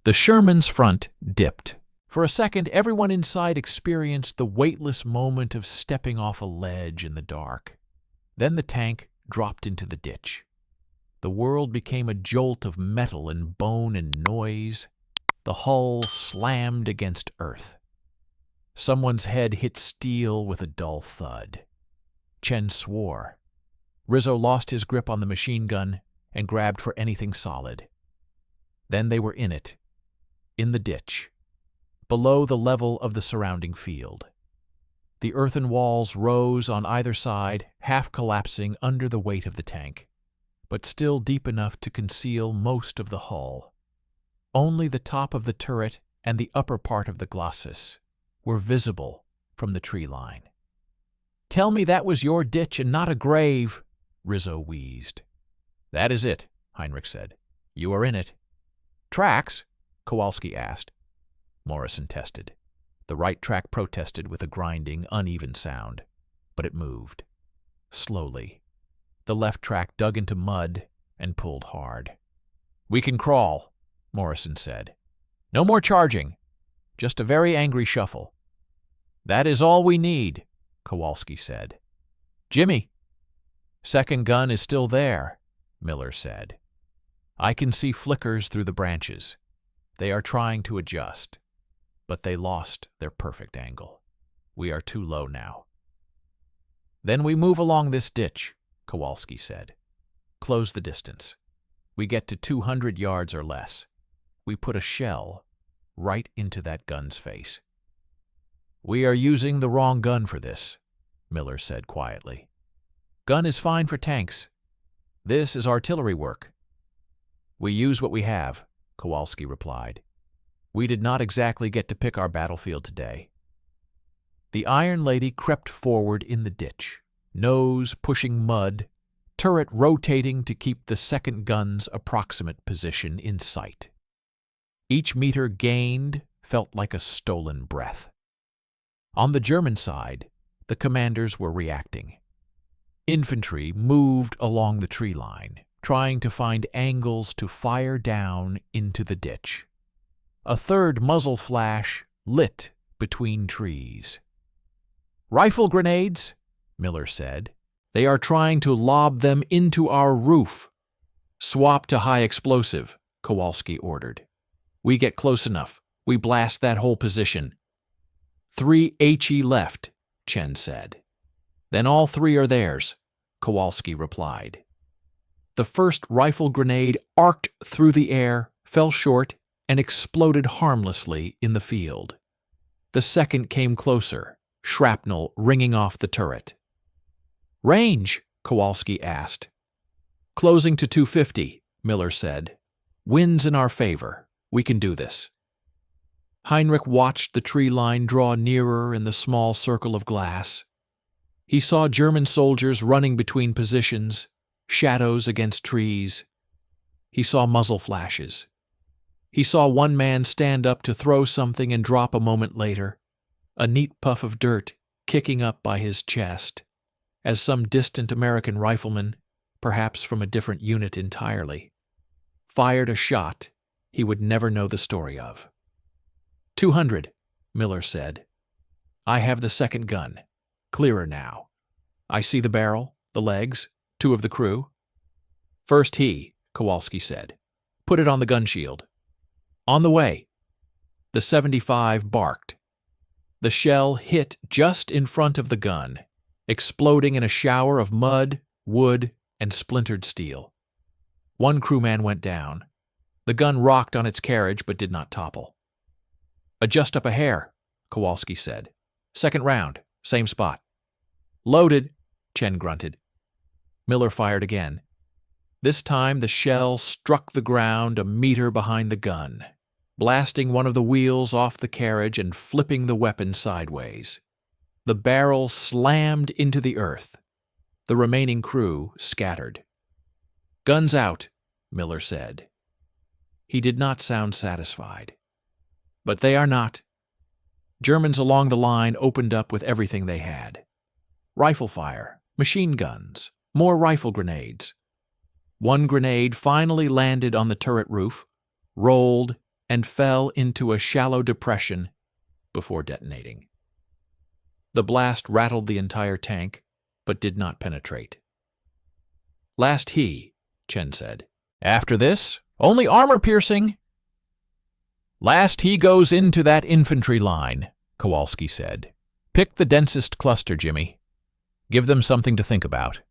The Sherman's front dipped. For a second, everyone inside experienced the weightless moment of stepping off a ledge in the dark. Then the tank dropped into the ditch. The world became a jolt of metal and bone and noise. The hull slammed against earth. Someone's head hit steel with a dull thud. Chen swore. Rizzo lost his grip on the machine gun and grabbed for anything solid. Then they were in it, in the ditch, below the level of the surrounding field. The earthen walls rose on either side, half collapsing under the weight of the tank, but still deep enough to conceal most of the hull. Only the top of the turret and the upper part of the glacis were visible from the tree line. "Tell me that was your ditch and not a grave," Rizzo wheezed. "That is it," Heinrich said. "You are in it." "Tracks?" Kowalski asked. Morrison tested. The right track protested with a grinding, uneven sound, but it moved. Slowly. The left track dug into mud and pulled hard. "We can crawl," Morrison said. "No more charging. Just a very angry shuffle." "That is all we need," Kowalski said. "Jimmy." "Second gun is still there," Miller said. "I can see flickers through the branches. They are trying to adjust, but they lost their perfect angle. We are too low now." "Then we move along this ditch," Kowalski said. "Close the distance. We get to 200 yards or less. We put a shell right into that gun's face." "We are using the wrong gun for this," Miller said quietly. "Gun is fine for tanks. This is artillery work." "We use what we have," Kowalski replied. "We did not exactly get to pick our battlefield today." The Iron Lady crept forward in the ditch, nose pushing mud, turret rotating to keep the second gun's approximate position in sight. Each meter gained felt like a stolen breath. On the German side, the commanders were reacting. Infantry moved along the tree line, trying to find angles to fire down into the ditch. A third muzzle flash lit between trees. "Rifle grenades," Miller said. "They are trying to lob them into our roof." "Swap to high explosive," Kowalski ordered. "We get close enough. We blast that whole position." "3 HE left," Chen said. "Then all 3 are theirs," Kowalski replied. The first rifle grenade arced through the air, fell short, and exploded harmlessly in the field. The second came closer, shrapnel ringing off the turret. "Range?" Kowalski asked. "Closing to 250, Miller said. "Wind's in our favor. We can do this." Heinrich watched the tree line draw nearer in the small circle of glass. He saw German soldiers running between positions, shadows against trees. He saw muzzle flashes. He saw one man stand up to throw something and drop a moment later, a neat puff of dirt kicking up by his chest, as some distant American rifleman, perhaps from a different unit entirely, fired a shot he would never know the story of. 200, Miller said. "I have the second gun. Clearer now. I see the barrel, the legs, 2 of the crew." "First he," Kowalski said. "Put it on the gun shield." "On the way." The 75 barked. The shell hit just in front of the gun, exploding in a shower of mud, wood, and splintered steel. One crewman went down. The gun rocked on its carriage but did not topple. "Adjust up a hair," Kowalski said. "Second round, same spot." "Loaded," Chen grunted. Miller fired again. This time the shell struck the ground a meter behind the gun, blasting one of the wheels off the carriage and flipping the weapon sideways. The barrel slammed into the earth. The remaining crew scattered. "Guns out," Miller said. He did not sound satisfied. But they are not. Germans along the line opened up with everything they had. Rifle fire, machine guns, more rifle grenades. One grenade finally landed on the turret roof, rolled, and fell into a shallow depression before detonating. The blast rattled the entire tank, but did not penetrate. "Last he," Chen said. "After this, only armor-piercing." "Last he goes into that infantry line," Kowalski said. "Pick the densest cluster, Jimmy. Give them something to think about."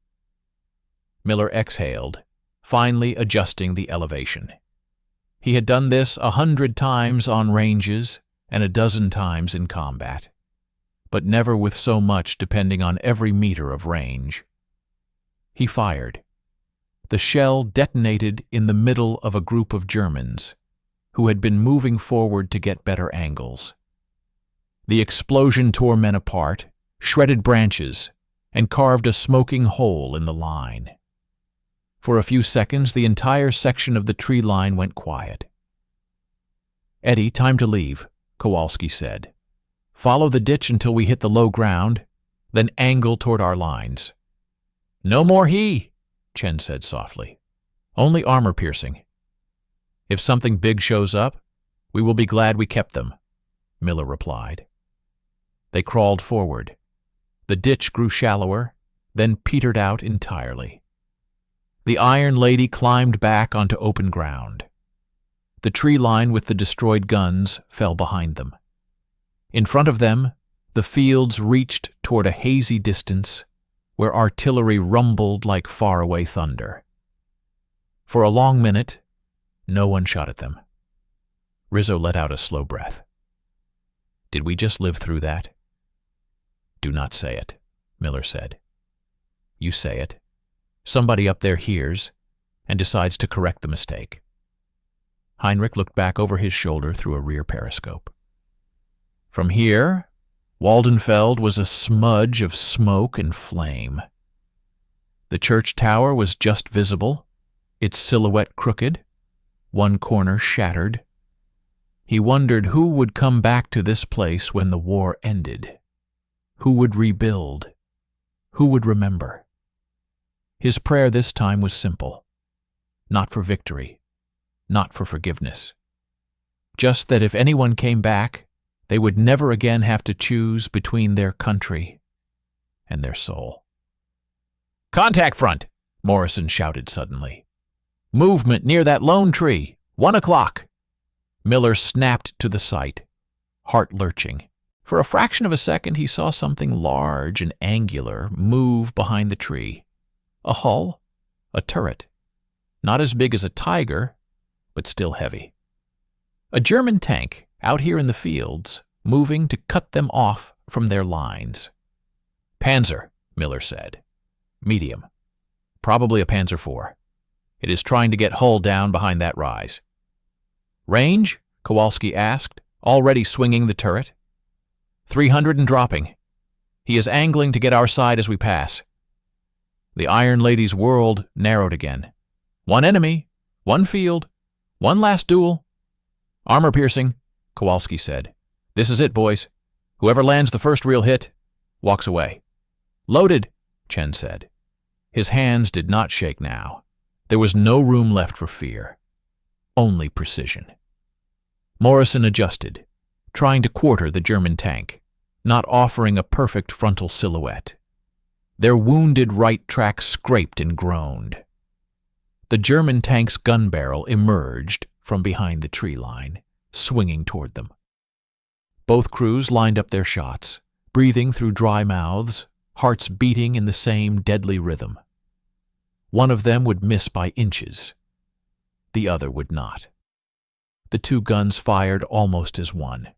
Miller exhaled, finally adjusting the elevation. He had done this 100 times on ranges and a dozen times in combat, but never with so much depending on every meter of range. He fired. The shell detonated in the middle of a group of Germans who had been moving forward to get better angles. The explosion tore men apart, shredded branches, and carved a smoking hole in the line. For a few seconds, the entire section of the tree line went quiet. "Eddie, time to leave," Kowalski said. "Follow the ditch until we hit the low ground, then angle toward our lines." "No more he," Chen said softly. "Only armor-piercing. If something big shows up, we will be glad we kept them," Miller replied. They crawled forward. The ditch grew shallower, then petered out entirely. The Iron Lady climbed back onto open ground. The tree line with the destroyed guns fell behind them. In front of them, the fields reached toward a hazy distance where artillery rumbled like faraway thunder. For a long minute, no one shot at them. Rizzo let out a slow breath. "Did we just live through that?" "Do not say it," Miller said. "You say it. Somebody up there hears and decides to correct the mistake." Heinrich looked back over his shoulder through a rear periscope. From here, Waldenfeld was a smudge of smoke and flame. The church tower was just visible, its silhouette crooked, one corner shattered. He wondered who would come back to this place when the war ended. Who would rebuild? Who would remember? His prayer this time was simple. Not for victory, not for forgiveness. Just that if anyone came back, they would never again have to choose between their country and their soul. "Contact front!" Morrison shouted suddenly. "Movement near that lone tree. 1 o'clock. Miller snapped to the sight, heart lurching. For a fraction of a second he saw something large and angular move behind the tree. A hull, a turret. Not as big as a Tiger, but still heavy. A German tank out here in the fields, moving to cut them off from their lines. "Panzer," Miller said. "Medium. Probably a Panzer IV. It is trying to get hull down behind that rise." "Range?" Kowalski asked, already swinging the turret. 300 and dropping. He is angling to get our side as we pass." The Iron Lady's world narrowed again. "One enemy, one field, one last duel." "Armor-piercing," Kowalski said. "This is it, boys. Whoever lands the first real hit walks away." "Loaded," Chen said. His hands did not shake now. There was no room left for fear. Only precision. Morrison adjusted, trying to quarter the German tank, not offering a perfect frontal silhouette. Their wounded right track scraped and groaned. The German tank's gun barrel emerged from behind the tree line, swinging toward them. Both crews lined up their shots, breathing through dry mouths, hearts beating in the same deadly rhythm. One of them would miss by inches. The other would not. The two guns fired almost as one.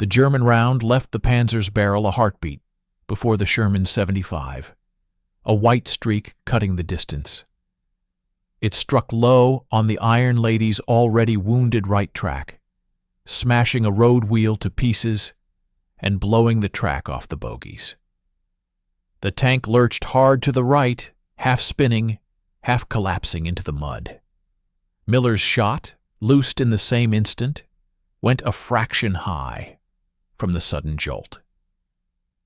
The German round left the Panzer's barrel a heartbeat before the Sherman's 75, a white streak cutting the distance. It struck low on the Iron Lady's already wounded right track, smashing a road wheel to pieces and blowing the track off the bogies. The tank lurched hard to the right, half spinning, half collapsing into the mud. Miller's shot, loosed in the same instant, went a fraction high from the sudden jolt.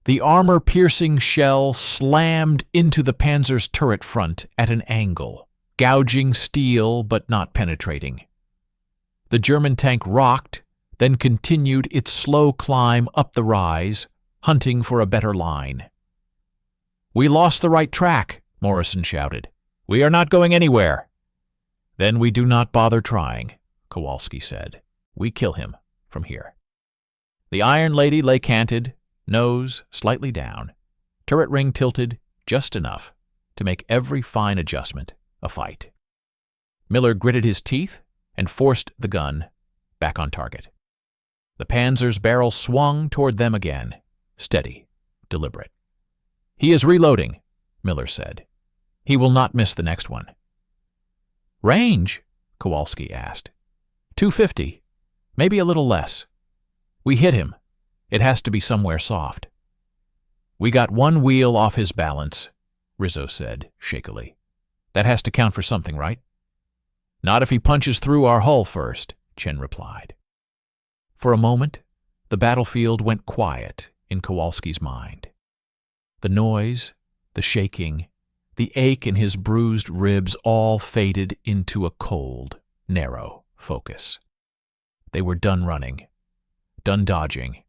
The armor-piercing shell slammed into the Panzer's turret front at an angle, gouging steel but not penetrating. The German tank rocked, then continued its slow climb up the rise, hunting for a better line. "We lost the right track," Morrison shouted. "We are not going anywhere." "Then we do not bother trying," Kowalski said. "We kill him from here." The Iron Lady lay canted, nose slightly down, turret ring tilted just enough to make every fine adjustment a fight. Miller gritted his teeth and forced the gun back on target. The Panzer's barrel swung toward them again, steady, deliberate. "He is reloading," Miller said. "He will not miss the next one." "Range?" Kowalski asked. 250, maybe a little less. We hit him. It has to be somewhere soft." "We got one wheel off his balance," Rizzo said, shakily. "That has to count for something, right?" "Not if he punches through our hull first," Chen replied. For a moment, the battlefield went quiet in Kowalski's mind. The noise, the shaking, the ache in his bruised ribs all faded into a cold, narrow focus. They were done running, done dodging.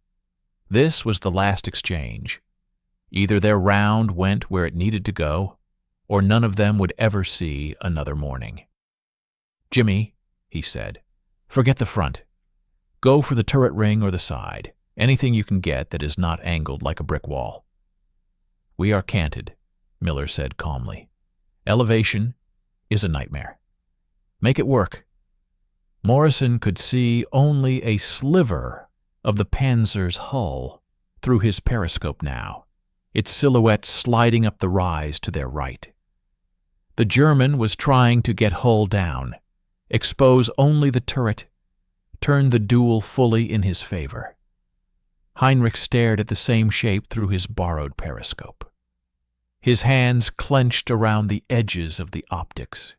This was the last exchange. Either their round went where it needed to go, or none of them would ever see another morning. "Jimmy," he said, "forget the front. Go for the turret ring or the side, anything you can get that is not angled like a brick wall." "We are canted," Miller said calmly. "Elevation is a nightmare. Make it work." Morrison could see only a sliver of the Panzer's hull through his periscope now, its silhouette sliding up the rise to their right. The German was trying to get hull down, expose only the turret, turn the Duel fully in his favor. Heinrich stared at the same shape through his borrowed periscope. His hands clenched around the edges of the optics.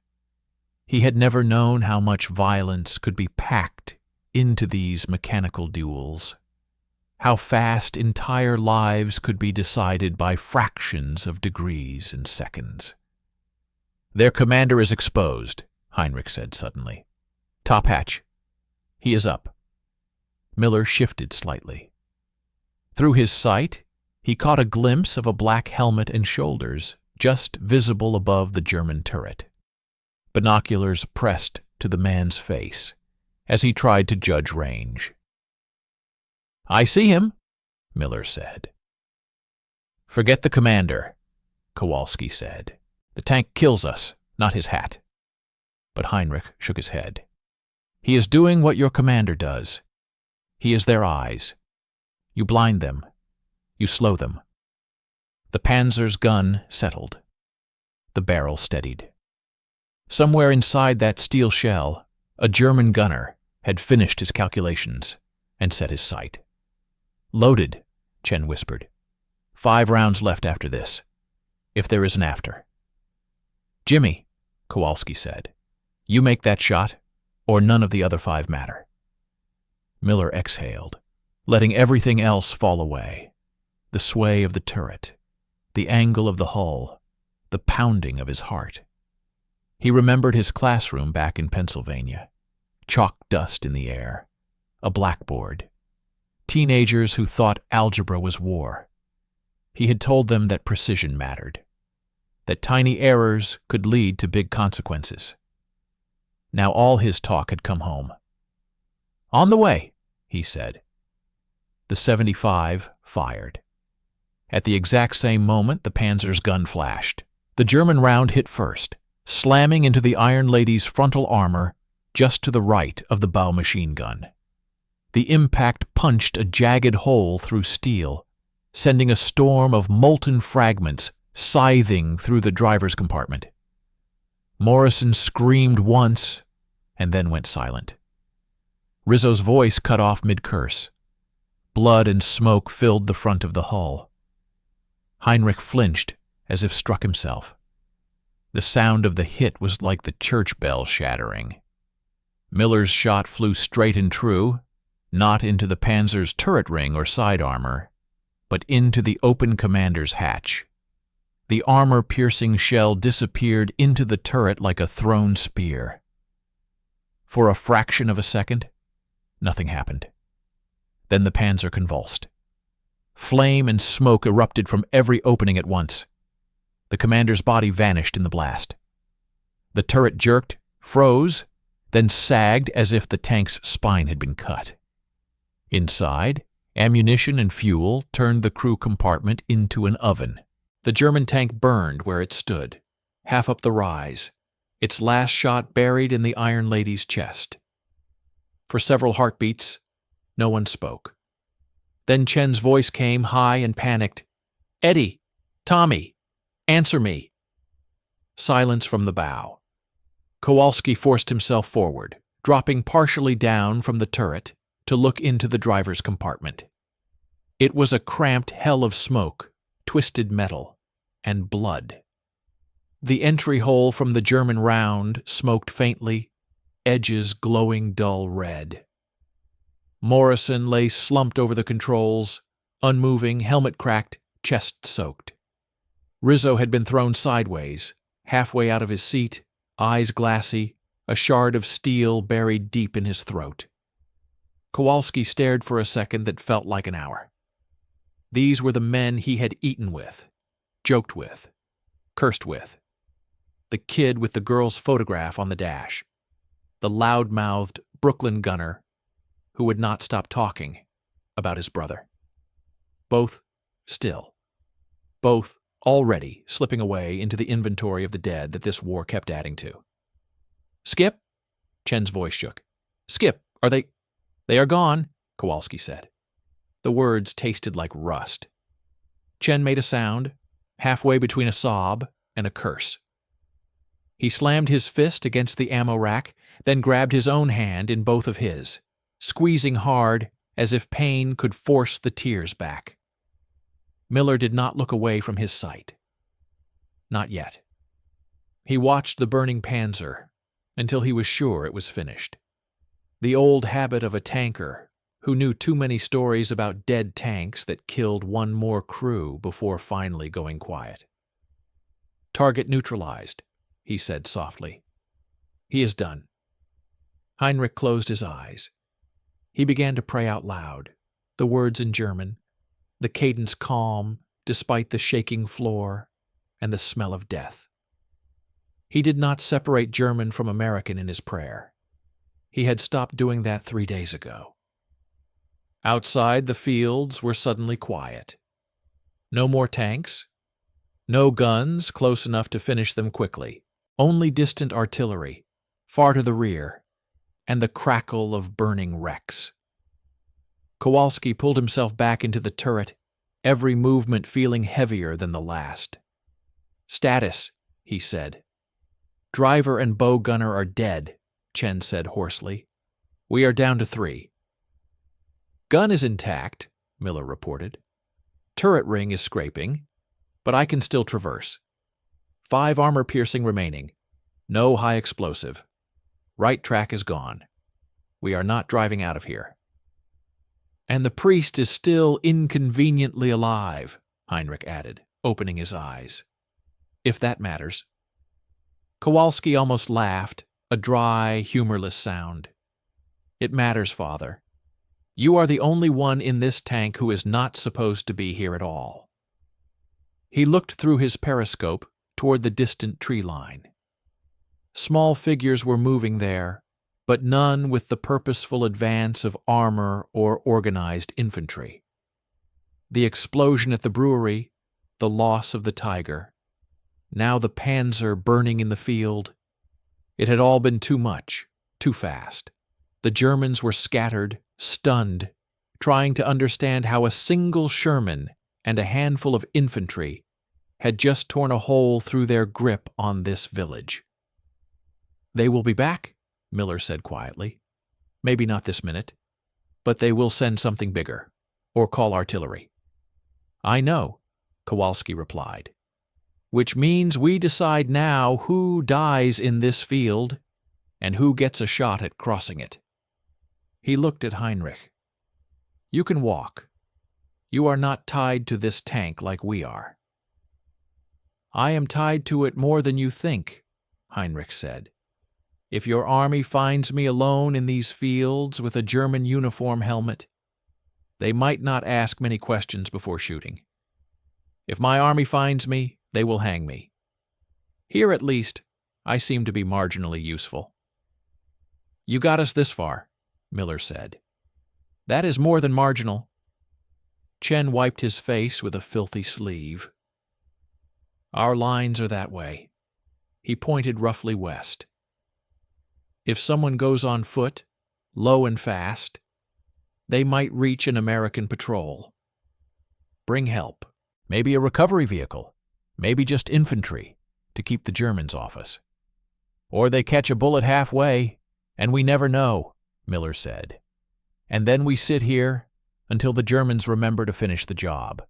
He had never known how much violence could be packed into these mechanical duels, how fast entire lives could be decided by fractions of degrees and seconds. "Their commander is exposed," Heinrich said suddenly. "Top hatch. He is up." Miller shifted slightly. Through his sight, he caught a glimpse of a black helmet and shoulders just visible above the German turret. Binoculars pressed to the man's face as he tried to judge range. "I see him," Miller said. "Forget the commander," Kowalski said. "The tank kills us, not his hat." But Heinrich shook his head. "He is doing what your commander does. He is their eyes. You blind them. You slow them." The Panzer's gun settled. The barrel steadied. Somewhere inside that steel shell, a German gunner had finished his calculations and set his sight. "Loaded," Chen whispered. 5 rounds left after this, if there is an after. "Jimmy," Kowalski said, "you make that shot, or none of the other 5 matter." Miller exhaled, letting everything else fall away. The sway of the turret, the angle of the hull, the pounding of his heart. He remembered his classroom back in Pennsylvania. Chalk dust in the air, a blackboard, teenagers who thought algebra was war. He had told them that precision mattered, that tiny errors could lead to big consequences. Now all his talk had come home. "On the way," he said. The 75 fired. At the exact same moment, the Panzer's gun flashed. The German round hit first, slamming into the Iron Lady's frontal armor just to the right of the bow machine gun. The impact punched a jagged hole through steel, sending a storm of molten fragments scything through the driver's compartment. Morrison screamed once and then went silent. Rizzo's voice cut off mid-curse. Blood and smoke filled the front of the hull. Heinrich flinched as if struck himself. The sound of the hit was like the church bell shattering. Miller's shot flew straight and true, not into the Panzer's turret ring or side armor, but into the open commander's hatch. The armor-piercing shell disappeared into the turret like a thrown spear. For a fraction of a second, nothing happened. Then the Panzer convulsed. Flame and smoke erupted from every opening at once. The commander's body vanished in the blast. The turret jerked, froze, then sagged as if the tank's spine had been cut. Inside, ammunition and fuel turned the crew compartment into an oven. The German tank burned where it stood, half up the rise, its last shot buried in the Iron Lady's chest. For several heartbeats, no one spoke. Then Chen's voice came, high and panicked. "Eddie! Tommy! Answer me!" Silence from the bow. Kowalski forced himself forward, dropping partially down from the turret to look into the driver's compartment. It was a cramped hell of smoke, twisted metal, and blood. The entry hole from the German round smoked faintly, edges glowing dull red. Morrison lay slumped over the controls, unmoving, helmet cracked, chest soaked. Rizzo had been thrown sideways, halfway out of his seat, eyes glassy, a shard of steel buried deep in his throat. Kowalski stared for a second that felt like an hour. These were the men he had eaten with, joked with, cursed with. The kid with the girl's photograph on the dash. The loud-mouthed Brooklyn gunner who would not stop talking about his brother. Both still. Both already slipping away into the inventory of the dead that this war kept adding to. "Skip?" Chen's voice shook. "Skip, are they—" "They are gone," Kowalski said. The words tasted like rust. Chen made a sound, halfway between a sob and a curse. He slammed his fist against the ammo rack, then grabbed his own hand in both of his, squeezing hard as if pain could force the tears back. Miller did not look away from his sight. Not yet. He watched the burning Panzer until he was sure it was finished. The old habit of a tanker who knew too many stories about dead tanks that killed one more crew before finally going quiet. "Target neutralized," he said softly. "He is done." Heinrich closed his eyes. He began to pray out loud, the words in German, the cadence calm despite the shaking floor and the smell of death. He did not separate German from American in his prayer. He had stopped doing that 3 days ago. Outside, the fields were suddenly quiet. No more tanks, no guns close enough to finish them quickly, only distant artillery, far to the rear, and the crackle of burning wrecks. Kowalski pulled himself back into the turret, every movement feeling heavier than the last. "Status," he said. "Driver and bow gunner are dead," Chen said hoarsely. "We are down to 3. "Gun is intact," Miller reported. "Turret ring is scraping, but I can still traverse. 5 armor-piercing remaining. No high explosive. Right track is gone. We are not driving out of here." "And the priest is still inconveniently alive," Heinrich added, opening his eyes. "If that matters." Kowalski almost laughed, a dry, humorless sound. "It matters, Father. You are the only one in this tank who is not supposed to be here at all." He looked through his periscope toward the distant tree line. Small figures were moving there, but none with the purposeful advance of armor or organized infantry. The explosion at the brewery, the loss of the Tiger, now the Panzer burning in the field. It had all been too much, too fast. The Germans were scattered, stunned, trying to understand how a single Sherman and a handful of infantry had just torn a hole through their grip on this village. "They will be back," Miller said quietly. "Maybe not this minute, but they will send something bigger, or call artillery." "I know," Kowalski replied. "Which means we decide now who dies in this field and who gets a shot at crossing it." He looked at Heinrich. "You can walk. You are not tied to this tank like we are." "I am tied to it more than you think," Heinrich said. "If your army finds me alone in these fields with a German uniform helmet, they might not ask many questions before shooting. If my army finds me, they will hang me. Here, at least, I seem to be marginally useful." "You got us this far," Miller said. "That is more than marginal." Chen wiped his face with a filthy sleeve. "Our lines are that way." He pointed roughly west. "If someone goes on foot, low and fast, they might reach an American patrol. Bring help. Maybe a recovery vehicle. Maybe just infantry, to keep the Germans off us. Or they catch a bullet halfway, and we never know," Miller said. "And then we sit here until the Germans remember to finish the job."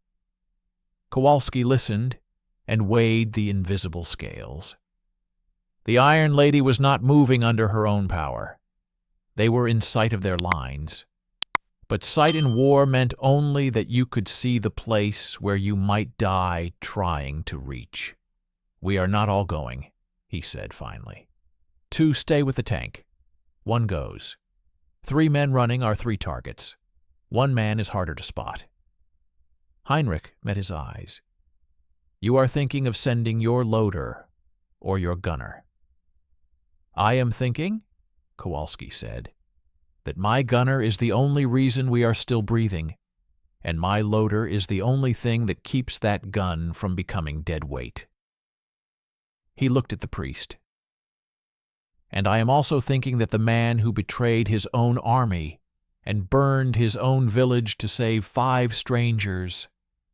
Kowalski listened and weighed the invisible scales. The Iron Lady was not moving under her own power. They were in sight of their lines. But sight in war meant only that you could see the place where you might die trying to reach. "We are not all going," he said finally. 2 stay with the tank. 1 goes. 3 men running are 3 targets. 1 man is harder to spot. Heinrich met his eyes. "You are thinking of sending your loader or your gunner." "I am thinking," Kowalski said, "that my gunner is the only reason we are still breathing, and my loader is the only thing that keeps that gun from becoming dead weight." He looked at the priest. "And I am also thinking that the man who betrayed his own army and burned his own village to save 5 strangers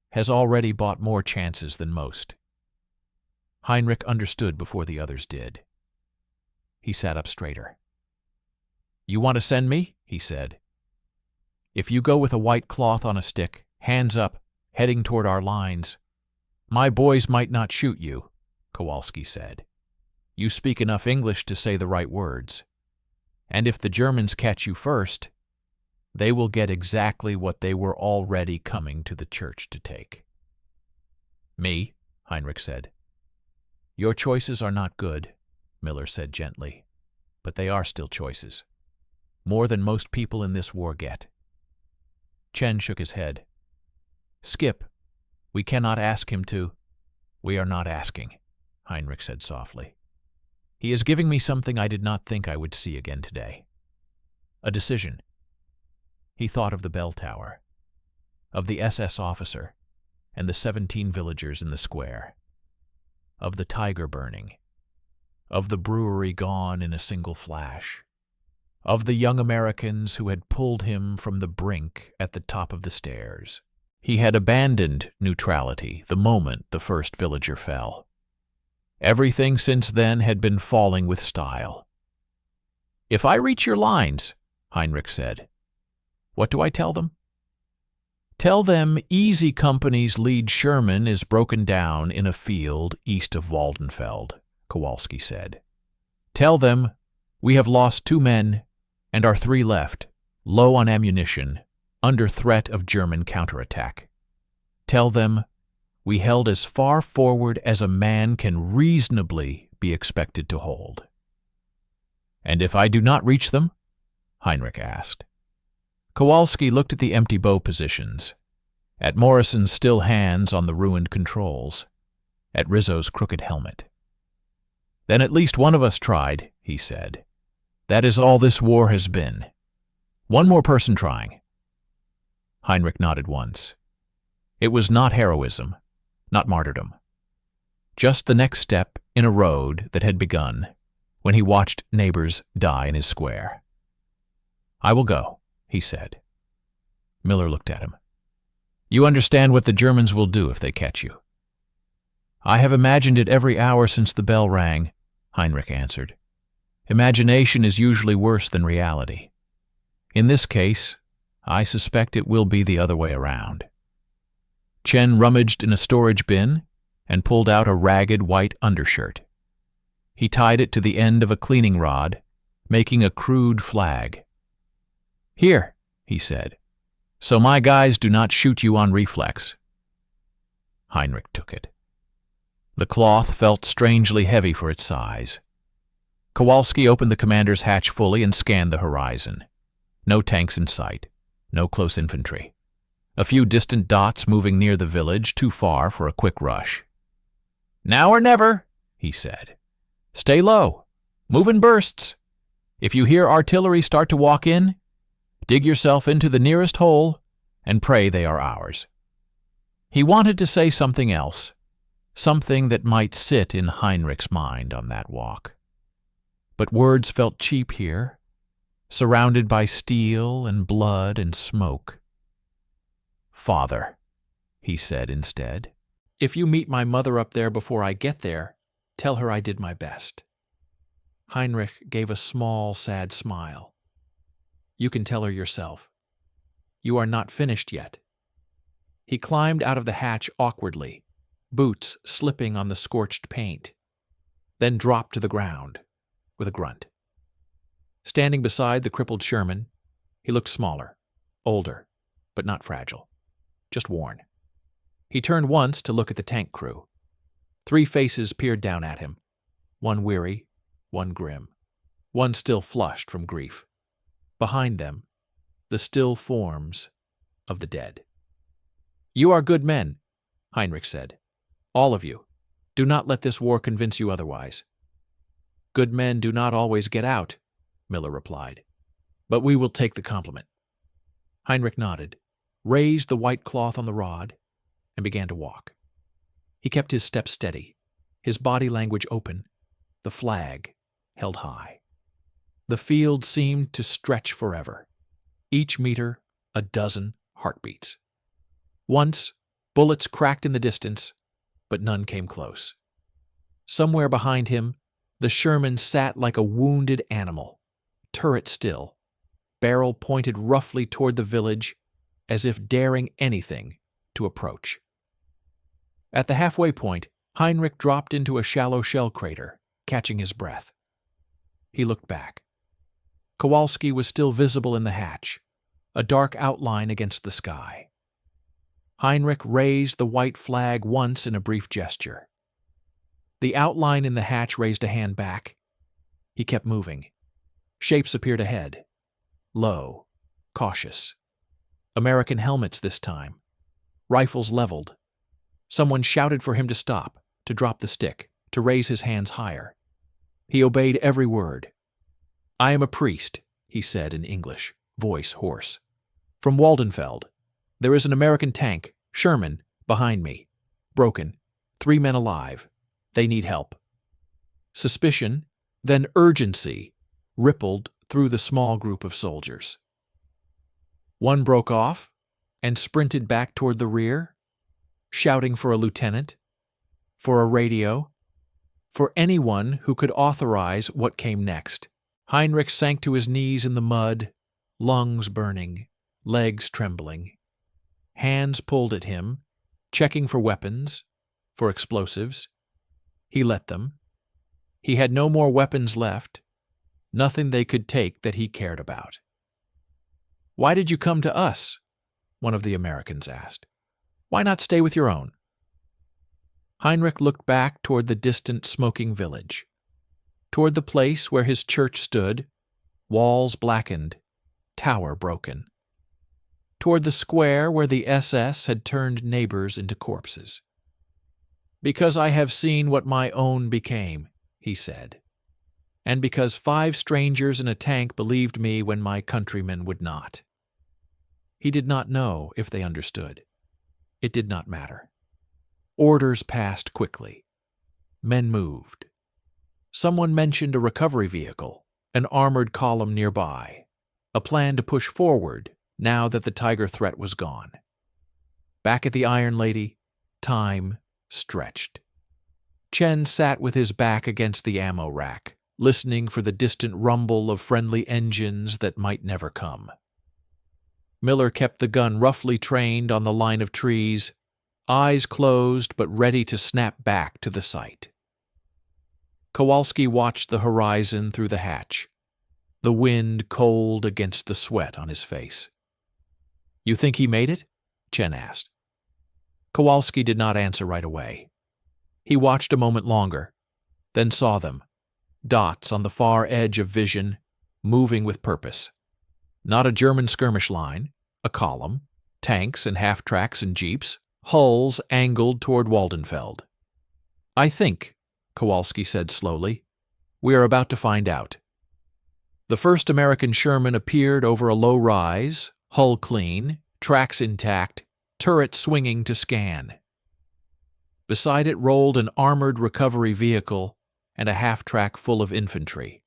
has already bought more chances than most." Heinrich understood before the others did. He sat up straighter. "You want to send me?" he said. "If you go with a white cloth on a stick, hands up, heading toward our lines, my boys might not shoot you," Kowalski said. "You speak enough English to say the right words. And if the Germans catch you first, they will get exactly what they were already coming to the church to take." "Me?" Heinrich said. "Your choices are not good," Miller said gently, "but they are still choices. More than most people in this war get." Chen shook his head. "Skip, we cannot ask him to—" "We are not asking," Heinrich said softly. "He is giving me something I did not think I would see again today. A decision." He thought of the bell tower, of the SS officer and the 17 villagers in the square, of the tiger burning, of the brewery gone in a single flash, of the young Americans who had pulled him from the brink at the top of the stairs. He had abandoned neutrality the moment the first villager fell. Everything since then had been falling with style. "If I reach your lines," Heinrich said, "what do I tell them?" "Tell them Easy Company's lead Sherman is broken down in a field east of Waldenfeld," Kowalski said. "Tell them we have lost 2 men and are 3 left, low on ammunition, under threat of German counterattack. Tell them we held as far forward as a man can reasonably be expected to hold." "And if I do not reach them?" Heinrich asked. Kowalski looked at the empty bow positions, at Morrison's still hands on the ruined controls, at Rizzo's crooked helmet. "Then at least one of us tried," he said. "That is all this war has been. One more person trying." Heinrich nodded once. It was not heroism, not martyrdom. Just the next step in a road that had begun when he watched neighbors die in his square. "I will go," he said. Miller looked at him. "You understand what the Germans will do if they catch you." "I have imagined it every hour since the bell rang," Heinrich answered. "Imagination is usually worse than reality. In this case, I suspect it will be the other way around." Chen rummaged in a storage bin and pulled out a ragged white undershirt. He tied it to the end of a cleaning rod, making a crude flag. "Here," he said, "so my guys do not shoot you on reflex." Heinrich took it. The cloth felt strangely heavy for its size. Kowalski opened the commander's hatch fully and scanned the horizon. No tanks in sight, no close infantry. A few distant dots moving near the village, too far for a quick rush. "Now or never," he said. "Stay low. Move in bursts. If you hear artillery start to walk in, dig yourself into the nearest hole and pray they are ours." He wanted to say something else, something that might sit in Heinrich's mind on that walk. But words felt cheap here, surrounded by steel and blood and smoke. "Father," he said instead, "if you meet my mother up there before I get there, tell her I did my best." Heinrich gave a small, sad smile. "You can tell her yourself. You are not finished yet." He climbed out of the hatch awkwardly, boots slipping on the scorched paint, then dropped to the ground with a grunt. Standing beside the crippled Sherman, he looked smaller, older, but not fragile, just worn. He turned once to look at the tank crew. 3 faces peered down at him, one weary, one grim, one still flushed from grief. Behind them, the still forms of the dead. "You are good men," Heinrich said. "All of you. Do not let this war convince you otherwise." "Good men do not always get out," Miller replied. "But we will take the compliment." Heinrich nodded, raised the white cloth on the rod, and began to walk. He kept his steps steady, his body language open, the flag held high. The field seemed to stretch forever, each meter a dozen heartbeats. Once, bullets cracked in the distance, but none came close. Somewhere behind him, the Sherman sat like a wounded animal, turret still, barrel pointed roughly toward the village, as if daring anything to approach. At the halfway point, Heinrich dropped into a shallow shell crater, catching his breath. He looked back. Kowalski was still visible in the hatch, a dark outline against the sky. Heinrich raised the white flag once in a brief gesture. The outline in the hatch raised a hand back. He kept moving. Shapes appeared ahead. Low, cautious. American helmets this time. Rifles leveled. Someone shouted for him to stop, to drop the stick, to raise his hands higher. He obeyed every word. "I am a priest," he said in English, voice hoarse. "From Waldenfeld. There is an American tank, Sherman, behind me. Broken. 3 men alive. They need help." Suspicion, then urgency, rippled through the small group of soldiers. One broke off and sprinted back toward the rear, shouting for a lieutenant, for a radio, for anyone who could authorize what came next. Heinrich sank to his knees in the mud, lungs burning, legs trembling. Hands pulled at him, checking for weapons, for explosives. He let them. He had no more weapons left, nothing they could take that he cared about. "Why did you come to us?" one of the Americans asked. "Why not stay with your own?" Heinrich looked back toward the distant smoking village, toward the place where his church stood, walls blackened, tower broken, toward the square where the SS had turned neighbors into corpses. "Because I have seen what my own became," he said, "and because 5 strangers in a tank believed me when my countrymen would not." He did not know if they understood. It did not matter. Orders passed quickly. Men moved. Someone mentioned a recovery vehicle, an armored column nearby. a plan to push forward now that the Tiger threat was gone. Back at the Iron Lady, time stretched. Chen sat with his back against the ammo rack, listening for the distant rumble of friendly engines that might never come. Miller kept the gun roughly trained on the line of trees, eyes closed but ready to snap back to the sight. Kowalski watched the horizon through the hatch, the wind cold against the sweat on his face. "You think he made it?" Chen asked. Kowalski did not answer right away. He watched a moment longer, then saw them, dots on the far edge of vision, moving with purpose. Not a German skirmish line, a column, tanks and half-tracks and jeeps, hulls angled toward Waldenfeld. "I think," Kowalski said slowly, "we are about to find out." The first American Sherman appeared over a low rise, hull clean, tracks intact, turret swinging to scan. Beside it rolled an armored recovery vehicle and a half-track full of infantry.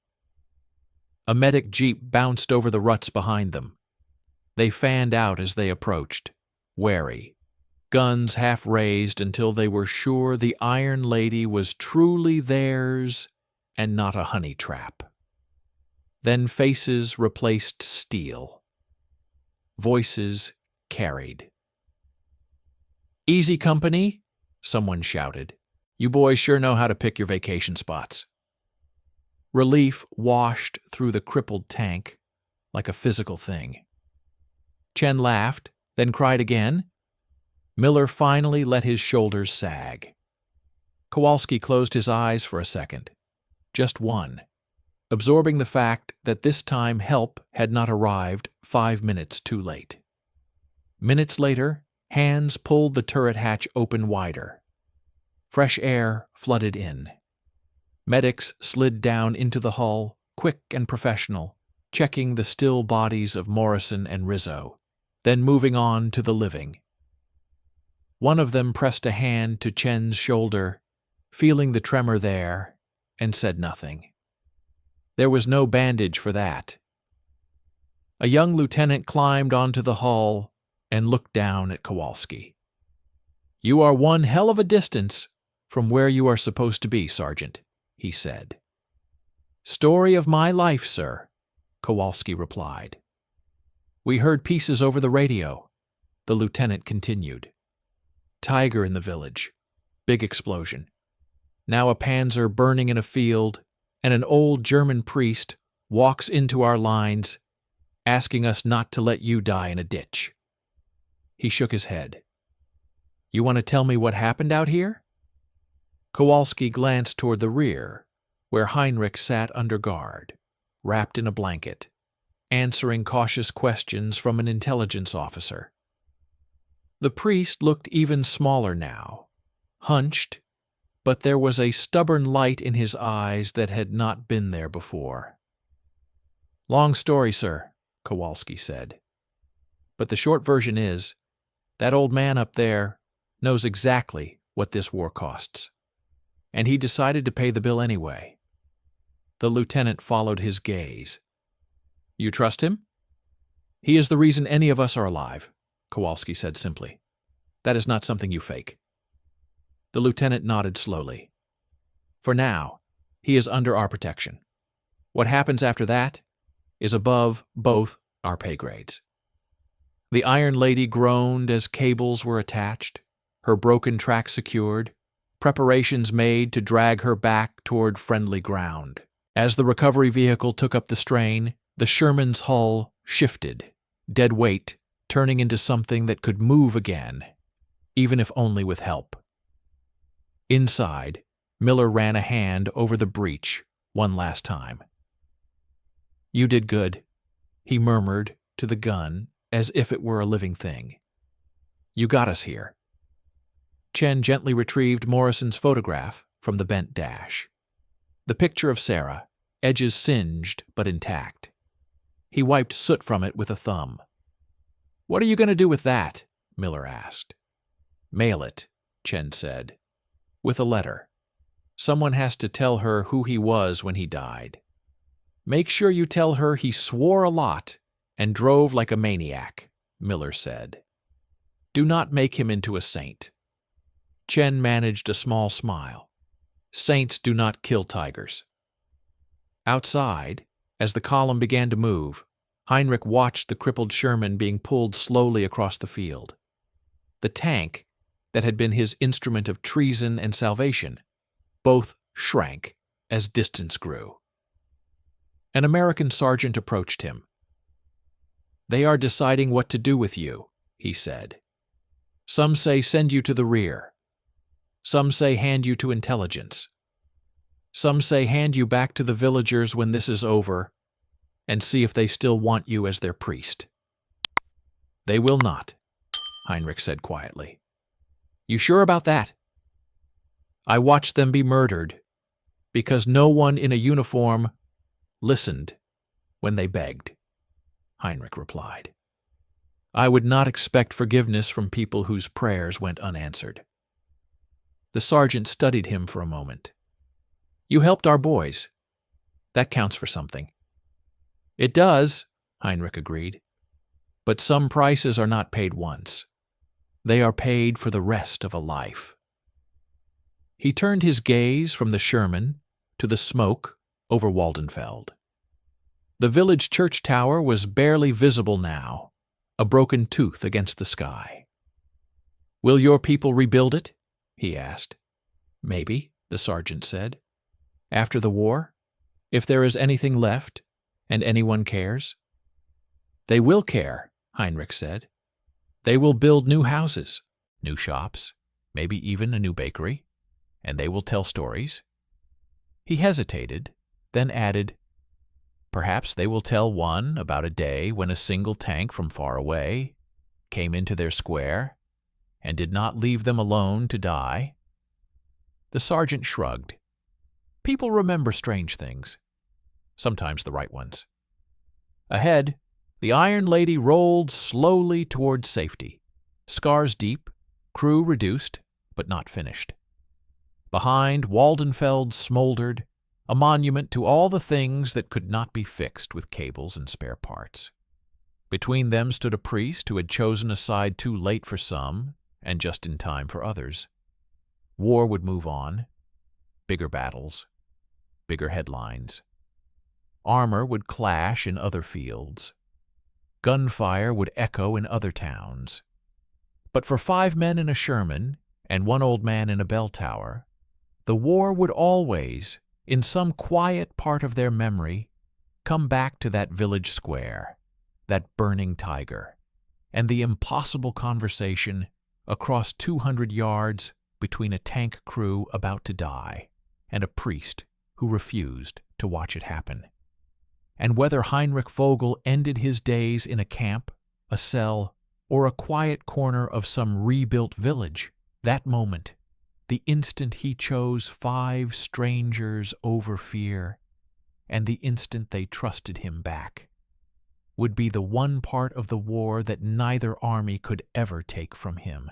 A medic jeep bounced over the ruts behind them. They fanned out as they approached, wary, guns half raised until they were sure the Iron Lady was truly theirs and not a honey trap. Then faces replaced steel. Voices carried. "Easy company," someone shouted. "You boys sure know how to pick your vacation spots." Relief washed through the crippled tank like a physical thing. Chen laughed, then cried again. Miller finally let his shoulders sag. Kowalski closed his eyes for a second. Just one, absorbing the fact that this time help had not arrived 5 minutes too late. Minutes later, hands pulled the turret hatch open wider. Fresh air flooded in. Medics slid down into the hull, quick and professional, checking the still bodies of Morrison and Rizzo, then moving on to the living. One of them pressed a hand to Chen's shoulder, feeling the tremor there, and said nothing. There was no bandage for that. A young lieutenant climbed onto the hull and looked down at Kowalski. "You are one hell of a distance from where you are supposed to be, Sergeant," he said. "Story of my life, sir," Kowalski replied. "We heard pieces over the radio," the lieutenant continued. "Tiger in the village. Big explosion. Now a panzer burning in a field, and an old German priest walks into our lines, asking us not to let you die in a ditch." He shook his head. "You want to tell me what happened out here?" Kowalski glanced toward the rear, where Heinrich sat under guard, wrapped in a blanket, answering cautious questions from an intelligence officer. The priest looked even smaller now, hunched, but there was a stubborn light in his eyes that had not been there before. "Long story, sir," Kowalski said. "But the short version is, that old man up there knows exactly what this war costs. And he decided to pay the bill anyway." The lieutenant followed his gaze. "You trust him?" "He is the reason any of us are alive," Kowalski said simply. "That is not something you fake." The lieutenant nodded slowly. "For now, he is under our protection. What happens after that is above both our pay grades." The Iron Lady groaned as cables were attached, her broken track secured, preparations made to drag her back toward friendly ground. As the recovery vehicle took up the strain, the Sherman's hull shifted, dead weight turning into something that could move again, even if only with help. Inside, Miller ran a hand over the breach one last time. "You did good," he murmured to the gun as if it were a living thing. "You got us here." Chen gently retrieved Morrison's photograph from the bent dash. The picture of Sarah, edges singed but intact. He wiped soot from it with a thumb. "What are you going to do with that?" Miller asked. "Mail it," Chen said. "With a letter. Someone has to tell her who he was when he died. Make sure you tell her he swore a lot and drove like a maniac, Miller said. Do not make him into a saint. Chen managed a small smile. Saints do not kill tigers. Outside, as the column began to move, Heinrich watched the crippled Sherman being pulled slowly across the field. The tank, that had been his instrument of treason and salvation, both shrank as distance grew. An American sergeant approached him. They are deciding what to do with you, he said. Some say send you to the rear. Some say hand you to intelligence. Some say hand you back to the villagers when this is over and see if they still want you as their priest. They will not, Heinrich said quietly. You sure about that? I watched them be murdered because no one in a uniform listened when they begged, Heinrich replied. I would not expect forgiveness from people whose prayers went unanswered. The sergeant studied him for a moment. You helped our boys. That counts for something. It does, Heinrich agreed. But some prices are not paid once. They are paid for the rest of a life. He turned his gaze from the Sherman to the smoke over Waldenfeld. The village church tower was barely visible now, a broken tooth against the sky. Will your people rebuild it? He asked. Maybe, the sergeant said. After the war, if there is anything left, and anyone cares. They will care, Heinrich said. They will build new houses, new shops, maybe even a new bakery, and they will tell stories. He hesitated, then added, perhaps they will tell one about a day when a single tank from far away came into their square and did not leave them alone to die. The sergeant shrugged. People remember strange things, sometimes the right ones. Ahead, the Iron Lady rolled slowly toward safety, scars deep, crew reduced, but not finished. Behind, Waldenfeld smoldered, a monument to all the things that could not be fixed with cables and spare parts. Between them stood a priest who had chosen a side too late for some and just in time for others. War would move on. Bigger battles. Bigger headlines. Armor would clash in other fields. Gunfire would echo in other towns. But for 5 men in a Sherman and 1 old man in a bell tower, the war would always, in some quiet part of their memory, come back to that village square, that burning tiger, and the impossible conversation across 200 yards between a tank crew about to die and a priest who refused to watch it happen. And whether Heinrich Vogel ended his days in a camp, a cell, or a quiet corner of some rebuilt village, that moment, the instant he chose 5 strangers over fear, and the instant they trusted him back, would be the one part of the war that neither army could ever take from him.